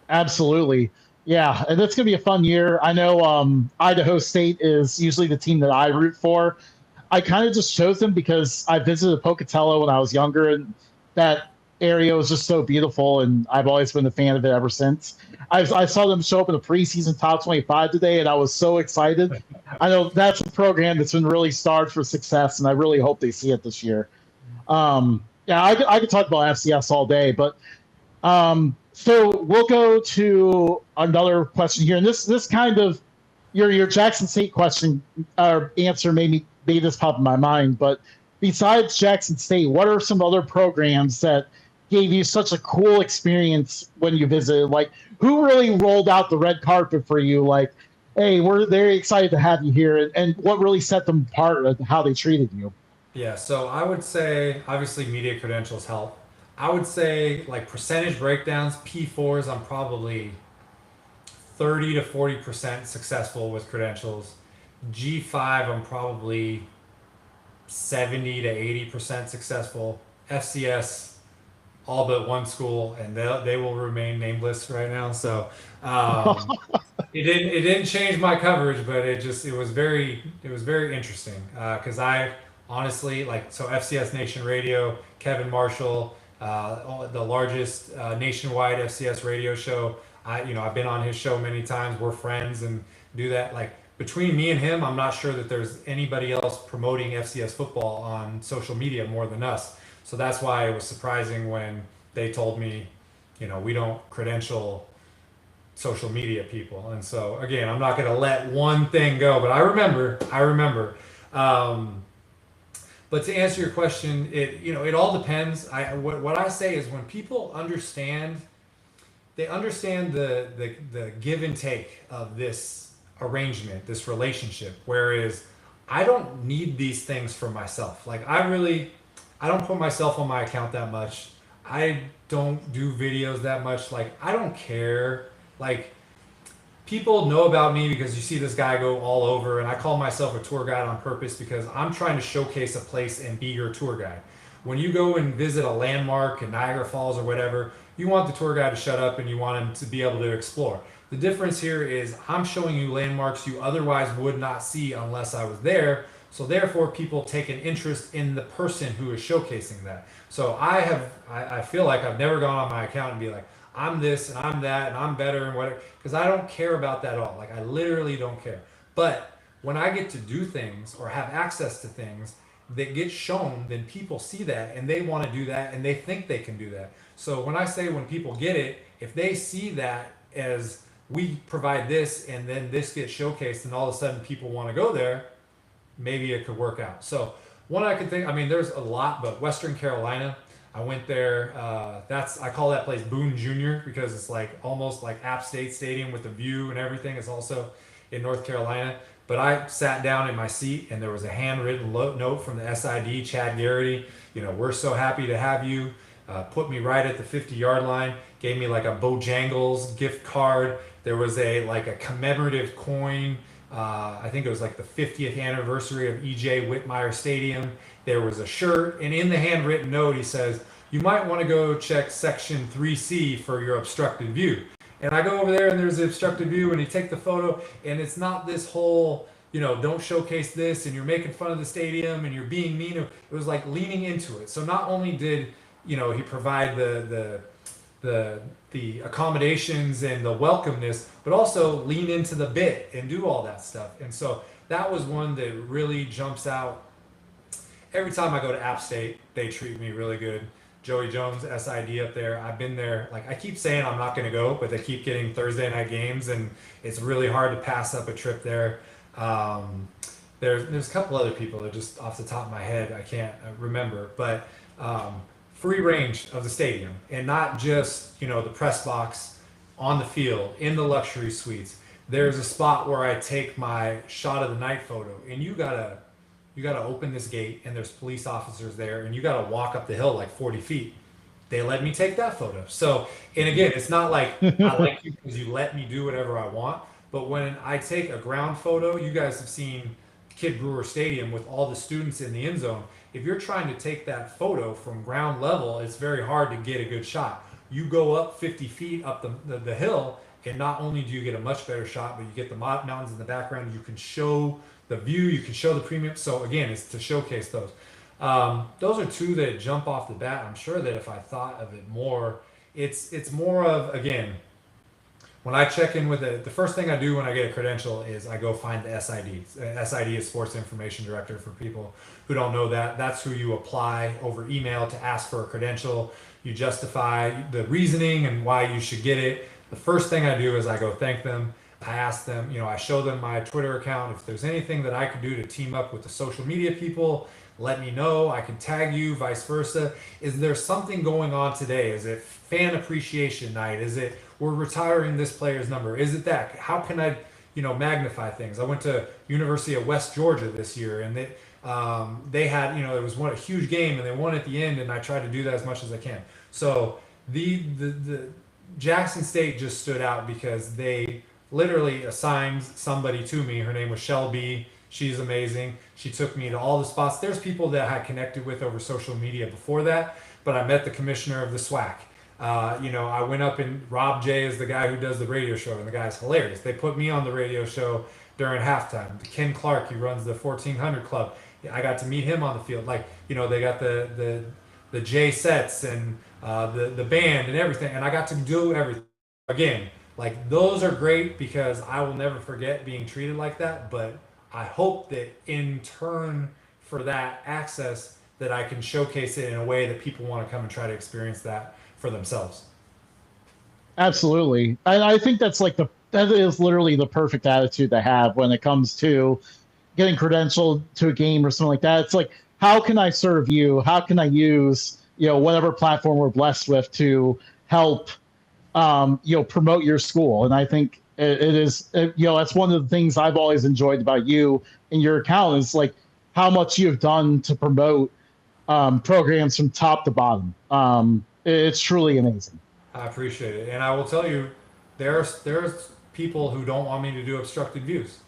Absolutely. Yeah, and it's going to be a fun year. I know Idaho State is usually the team that I root for. I kind of just chose them because I visited Pocatello when I was younger, and that area was just so beautiful, and I've always been a fan of it ever since. I saw them show up in the preseason top 25 today, and I was so excited. I know that's a program that's been really starved for success, and I really hope they see it this year. I could talk about FCS all day, but so we'll go to another question here, and this kind of your Jackson State question or answer made this pop in my mind. But besides Jackson State, what are some other programs that gave you such a cool experience when you visited? Like, who really rolled out the red carpet for you? Like, hey, we're very excited to have you here, and what really set them apart and how they treated you? Yeah, so I would say obviously media credentials help. I would say like percentage breakdowns, P4s, I'm probably 30 to 40% successful with credentials. G5, I'm probably 70 to 80% successful. FCS, all but one school, and they will remain nameless right now. So it didn't change my coverage, but it was very interesting because I honestly so FCS Nation Radio, Kevin Marshall, the largest nationwide FCS radio show. I've been on his show many times. We're friends and do that. Like between me and him, I'm not sure that there's anybody else promoting FCS football on social media more than us. So that's why it was surprising when they told me, we don't credential social media people. And so again, I'm not going to let one thing go, but I remember. But to answer your question, it all depends. What I say is when people understand, they understand the give and take of this arrangement, this relationship. Whereas I don't need these things for myself. Like I don't put myself on my account that much. I don't do videos that much. Like I don't care. Like people know about me because you see this guy go all over, and I call myself a tour guide on purpose because I'm trying to showcase a place and be your tour guide. When you go and visit a landmark in Niagara Falls or whatever, you want the tour guide to shut up and you want him to be able to explore. The difference here is I'm showing you landmarks you otherwise would not see unless I was there. So therefore people take an interest in the person who is showcasing that. So I feel like I've never gone on my account and be like, I'm this and I'm that and I'm better and whatever, because I don't care about that at all. Like I literally don't care. But when I get to do things or have access to things that get shown, then people see that and they want to do that and they think they can do that. So when I say when people get it, if they see that as we provide this and then this gets showcased and all of a sudden people want to go there, maybe it could work out. So one I could think, I mean, there's a lot, but Western Carolina, I went there. I call that place Boone Junior because it's like almost like App State Stadium with the view and everything. It's also in North Carolina. But I sat down in my seat and there was a handwritten note from the SID, Chad Garrity. We're so happy to have you. Put me right at the 50-yard line. Gave me like a Bojangles gift card. There was a commemorative coin. I think it was like the 50th anniversary of EJ Whitmire Stadium. There was a shirt, and in the handwritten note, he says, "You might want to go check section 3C for your obstructed view." And I go over there, and there's the obstructed view, and you take the photo, and it's not this whole, don't showcase this, and you're making fun of the stadium, and you're being mean. It was like leaning into it. So not only did, he provide the accommodations and the welcomeness, but also lean into the bit and do all that stuff. And so that was one that really jumps out. Every time I go to App State, they treat me really good. Joey Jones, SID up there. I've been there. Like I keep saying I'm not going to go, but they keep getting Thursday night games, and it's really hard to pass up a trip there. There's a couple other people that just off the top of my head I can't remember, but free range of the stadium, and not just the press box on the field in the luxury suites. There's a spot where I take my shot of the night photo, and you gotta open this gate, and there's police officers there, and you gotta walk up the hill like 40 feet. They let me take that photo. So, and again, it's not like I like you because you let me do whatever I want, but when I take a ground photo, you guys have seen Kid Brewer Stadium with all the students in the end zone. If you're trying to take that photo from ground level, it's very hard to get a good shot. You go up 50 feet up the hill, and not only do you get a much better shot, but you get the mountains in the background. You can show the view, you can show the premium. So again, it's to showcase those. Those are two that jump off the bat. I'm sure that if I thought of it more, it's more of, again, when I check in with it, the first thing I do when I get a credential is I go find the SID. SID is Sports Information Director for people who don't know that. That's who you apply over email to ask for a credential. You justify the reasoning and why you should get it. The first thing I do is I go thank them. I ask them, I show them my Twitter account. If there's anything that I could do to team up with the social media people, let me know. I can tag you, vice versa. Is there something going on today? Is it fan appreciation night? Is it we're retiring this player's number? Is it that? How can I, magnify things? I went to University of West Georgia this year, and they had, it was a huge game, and they won at the end, and I tried to do that as much as I can. So the Jackson State just stood out because they literally assigned somebody to me. Her name was Shelby. She's amazing. She took me to all the spots. There's people that I had connected with over social media before that, but I met the commissioner of the SWAC. I went up, and Rob J is the guy who does the radio show, and the guy's hilarious. They put me on the radio show during halftime. Ken Clark, he runs the 1400 Club. I got to meet him on the field. They got the J sets and the band and everything, and I got to do everything. Again, those are great because I will never forget being treated like that, but I hope that in turn for that access that I can showcase it in a way that people want to come and try to experience that for themselves. Absolutely. I think that is literally the perfect attitude to have when it comes to getting credentialed to a game or something like that. It's like, how can I serve you? How can I use, whatever platform we're blessed with to help, promote your school? And I think it is, that's one of the things I've always enjoyed about you and your account is how much you've done to promote programs from top to bottom. It's truly amazing. I appreciate it. And I will tell you, there's people who don't want me to do obstructed views.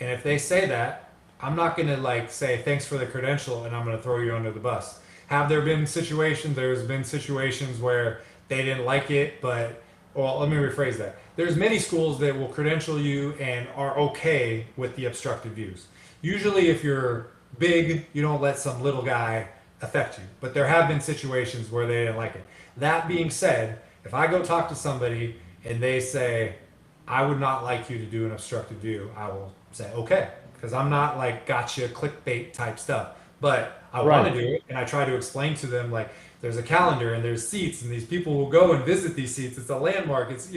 And if they say that, I'm not going to say thanks for the credential and I'm going to throw you under the bus. Have there been situations? There's been situations where they didn't like it, but, well, let me rephrase that. There's many schools that will credential you and are okay with the obstructed views. Usually if you're big, you don't let some little guy affect you. But there have been situations where they didn't like it. That being said, if I go talk to somebody and they say, I would not like you to do an obstructed view, I will say, okay, because I'm not like gotcha clickbait type stuff, but I want Right. to do it. And I try to explain to them, like, there's a calendar and there's seats and these people will go and visit these seats. It's a landmark. It's,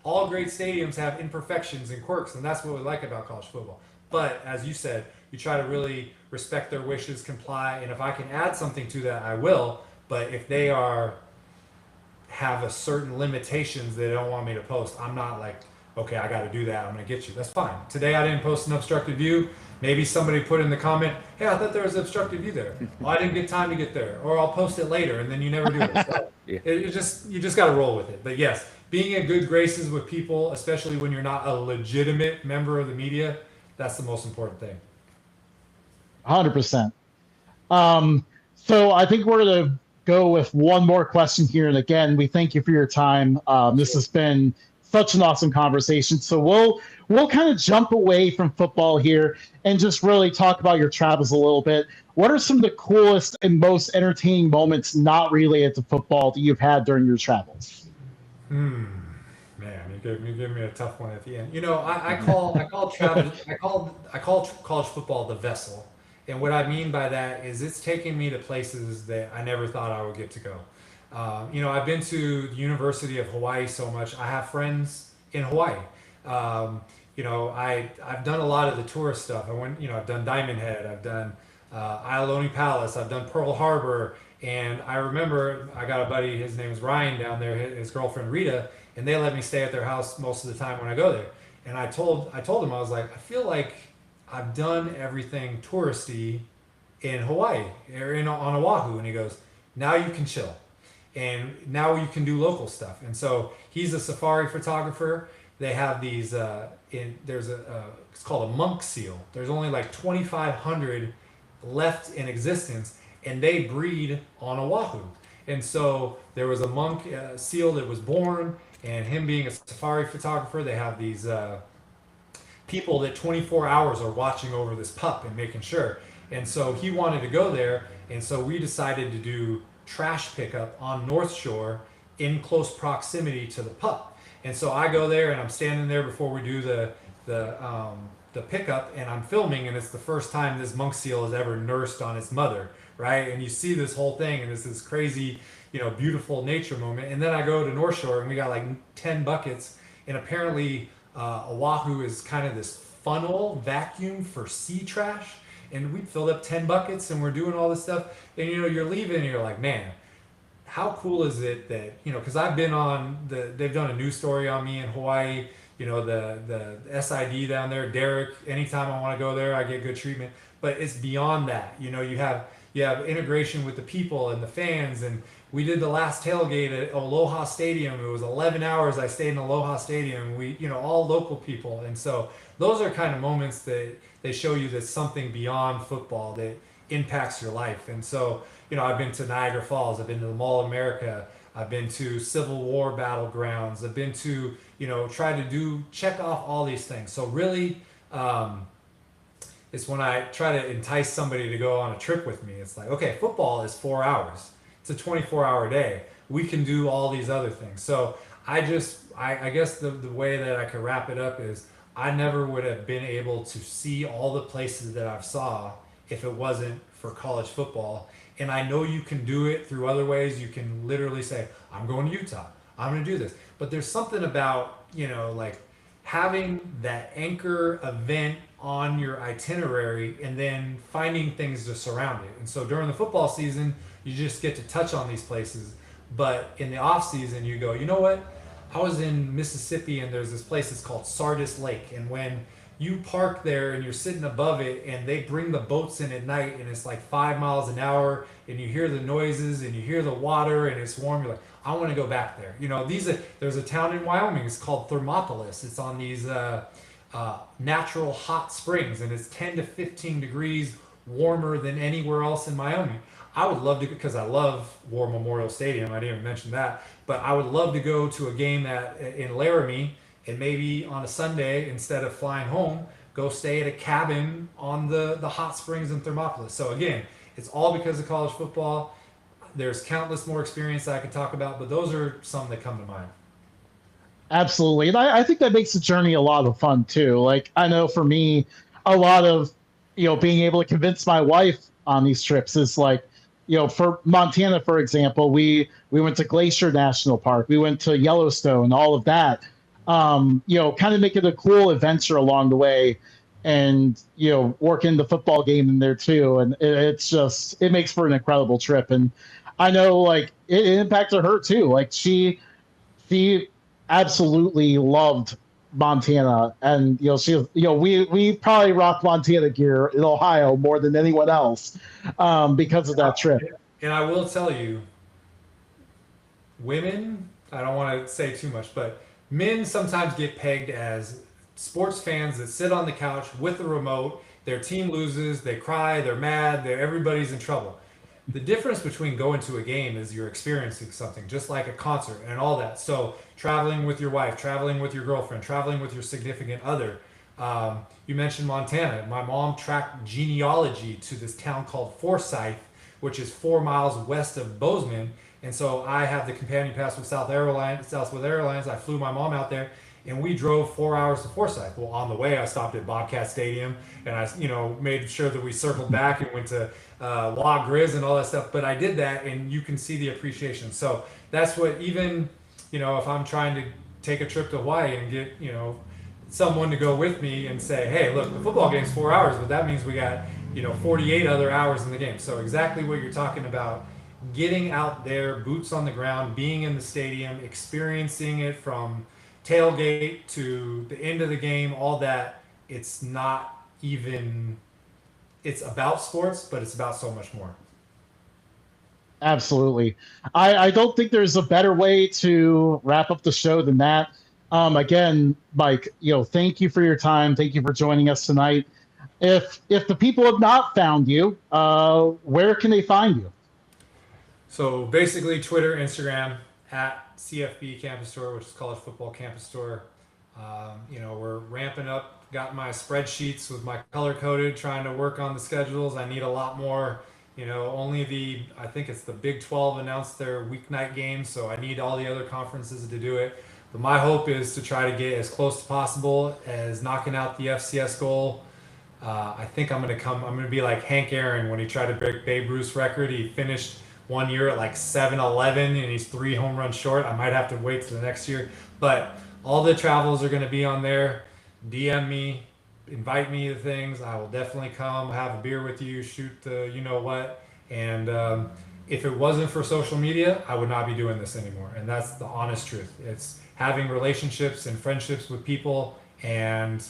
all great stadiums have imperfections and quirks. And that's what we like about college football. But as you said, you try to really respect their wishes, comply. And if I can add something to that, I will. But if they have a certain limitations they don't want me to post, I'm not like, okay, I got to do that. I'm going to get you. That's fine. Today I didn't post an obstructed view. Maybe somebody put in the comment, hey, I thought there was an obstructed view there. Well, I didn't get time to get there, or I'll post it later, and then you never do it. So Yeah. you just got to roll with it. But yes, being in good graces with people, especially when you're not a legitimate member of the media, that's the most important thing. 100%. So I think we're going to go with one more question here. And again, we thank you for your time. This has been such an awesome conversation. So we'll kind of jump away from football here and just really talk about your travels a little bit. What are some of the coolest and most entertaining moments not related to football that you've had during your travels? Man, you gave me a tough one at the end. I call college football the vessel, and what I mean by that is it's taken me to places that I never thought I would get to go. I've been to the University of Hawaii so much. I have friends in Hawaii. I've done a lot of the tourist stuff. I've done Diamond Head. I've done Iolani Palace. I've done Pearl Harbor. And I remember I got a buddy, his name is Ryan down there, his girlfriend Rita, and they let me stay at their house most of the time when I go there. And I told him, I was like, I feel like I've done everything touristy in Hawaii or on Oahu. And he goes, now you can chill. And now you can do local stuff. And so he's a safari photographer. They have these, it's called a monk seal. There's only like 2,500 left in existence, and they breed on Oahu. And so there was a monk seal that was born, and him being a safari photographer, they have these people that 24 hours are watching over this pup and making sure. And so he wanted to go there, and so we decided to do trash pickup on North Shore in close proximity to the pup. And so I go there and I'm standing there before we do the pickup, and I'm filming, and it's the first time this monk seal has ever nursed on its mother, right? And you see this whole thing, and it's this crazy, beautiful nature moment. And then I go to North Shore, and we got like 10 buckets, and apparently Oahu is kind of this funnel vacuum for sea trash. And we filled up 10 buckets, and we're doing all this stuff. And you're leaving, and you're like, man, how cool is it that, because I've been they've done a news story on me in Hawaii, the SID down there, Derek, anytime I want to go there, I get good treatment. But it's beyond that. You have integration with the people and the fans. And we did the last tailgate at Aloha Stadium. It was 11 hours I stayed in Aloha Stadium. We, all local people. And so those are kind of moments that they show you that something beyond football that impacts your life. And so, I've been to Niagara Falls, I've been to the Mall of America, I've been to Civil War battlegrounds, I've been to, check off all these things. So really, it's when I try to entice somebody to go on a trip with me. It's like, okay, football is 4 hours. It's a 24-hour day. We can do all these other things. So I guess the way that I could wrap it up is I never would have been able to see all the places that I've saw if it wasn't for college football. And I know you can do it through other ways. You can literally say, I'm going to Utah. I'm going to do this. But there's something about, like having that anchor event on your itinerary and then finding things to surround it. And so during the football season, you just get to touch on these places. But in the off season, you go, you know what? I was in Mississippi, and there's this place that's called Sardis Lake. And when you park there and you're sitting above it, and they bring the boats in at night, and it's like 5 miles an hour, and you hear the noises and you hear the water and it's warm, you're like, I want to go back there. There's a town in Wyoming, it's called Thermopolis. It's on these natural hot springs, and it's 10 to 15 degrees warmer than anywhere else in Wyoming. I would love to, because I love War Memorial Stadium. I didn't even mention that, but I would love to go to a game in Laramie, and maybe on a Sunday, instead of flying home, go stay at a cabin on the hot springs in Thermopolis. So again, it's all because of college football. There's countless more experience that I could talk about, but those are some that come to mind. Absolutely. And I think that makes the journey a lot of fun too. Like I know for me, a lot of, being able to convince my wife on these trips is like, for Montana, for example, we went to Glacier National Park, we went to Yellowstone, all of that. Kind of make it a cool adventure along the way and, working the football game in there too. And it's just it makes for an incredible trip. And I know like it impacted her too. Like she absolutely loved Montana, and we probably rock Montana gear in Ohio more than anyone else because of that trip. And I will tell you, women, I don't want to say too much, but men sometimes get pegged as sports fans that sit on the couch with the remote. Their team loses, they cry, they're mad, everybody's in trouble. The difference between going to a game is you're experiencing something, just like a concert and all that. So traveling with your wife, traveling with your girlfriend, traveling with your significant other. You mentioned Montana. My mom tracked genealogy to this town called Forsyth, which is 4 miles west of Bozeman. And so I have the companion pass with Southwest Airlines. I flew my mom out there, and we drove 4 hours to Forsyth. Well, on the way, I stopped at Bobcat Stadium, and I, made sure that we circled back and went to La Grizz and all that stuff. But I did that, and you can see the appreciation. So that's what even, if I'm trying to take a trip to Hawaii and get, someone to go with me and say, hey, look, the football game's 4 hours, but that means we got, 48 other hours in the game. So exactly what you're talking about, getting out there, boots on the ground, being in the stadium, experiencing it from tailgate to the end of the game, all that. It's not even, it's about sports, but it's about so much more. Absolutely. I don't think there's a better way to wrap up the show than that. Again, Mike, thank you for your time. Thank you for joining us tonight. If the people have not found you, where can they find you? So basically, Twitter, Instagram, at CFB Campus Store, which is College Football Campus Store. We're ramping up. Got my spreadsheets with my color coded, trying to work on the schedules. I need a lot more. I think it's the Big 12 announced their weeknight games, so I need all the other conferences to do it. But my hope is to try to get as close as possible as knocking out the FCS goal. I think I'm going to be like Hank Aaron when he tried to break Babe Ruth's record. He finished one year at like 7-11 and he's 3 home runs short. I might have to wait to the next year. But all the travels are going to be on there. DM me, invite me to things. I will definitely come, have a beer with you, shoot the what. And if it wasn't for social media, I would not be doing this anymore. And that's the honest truth. It's having relationships and friendships with people. And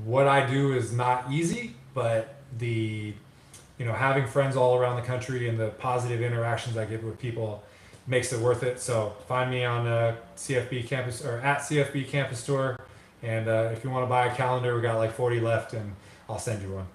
what I do is not easy, but having friends all around the country and the positive interactions I get with people makes it worth it. So find me on CFB Campus or at CFB Campus Store. And if you want to buy a calendar, we got like 40 left, and I'll send you one.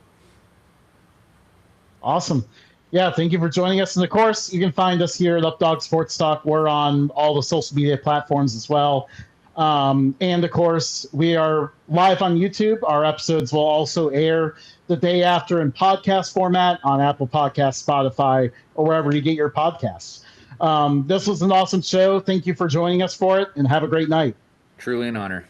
Awesome. Yeah, thank you for joining us. And of course, you can find us here at Updog Sports Talk. We're on all the social media platforms as well. And of course, we are live on YouTube. Our episodes will also air the day after in podcast format on Apple Podcasts, Spotify, or wherever you get your podcasts. This was an awesome show. Thank you for joining us for it, and have a great night. Truly an honor.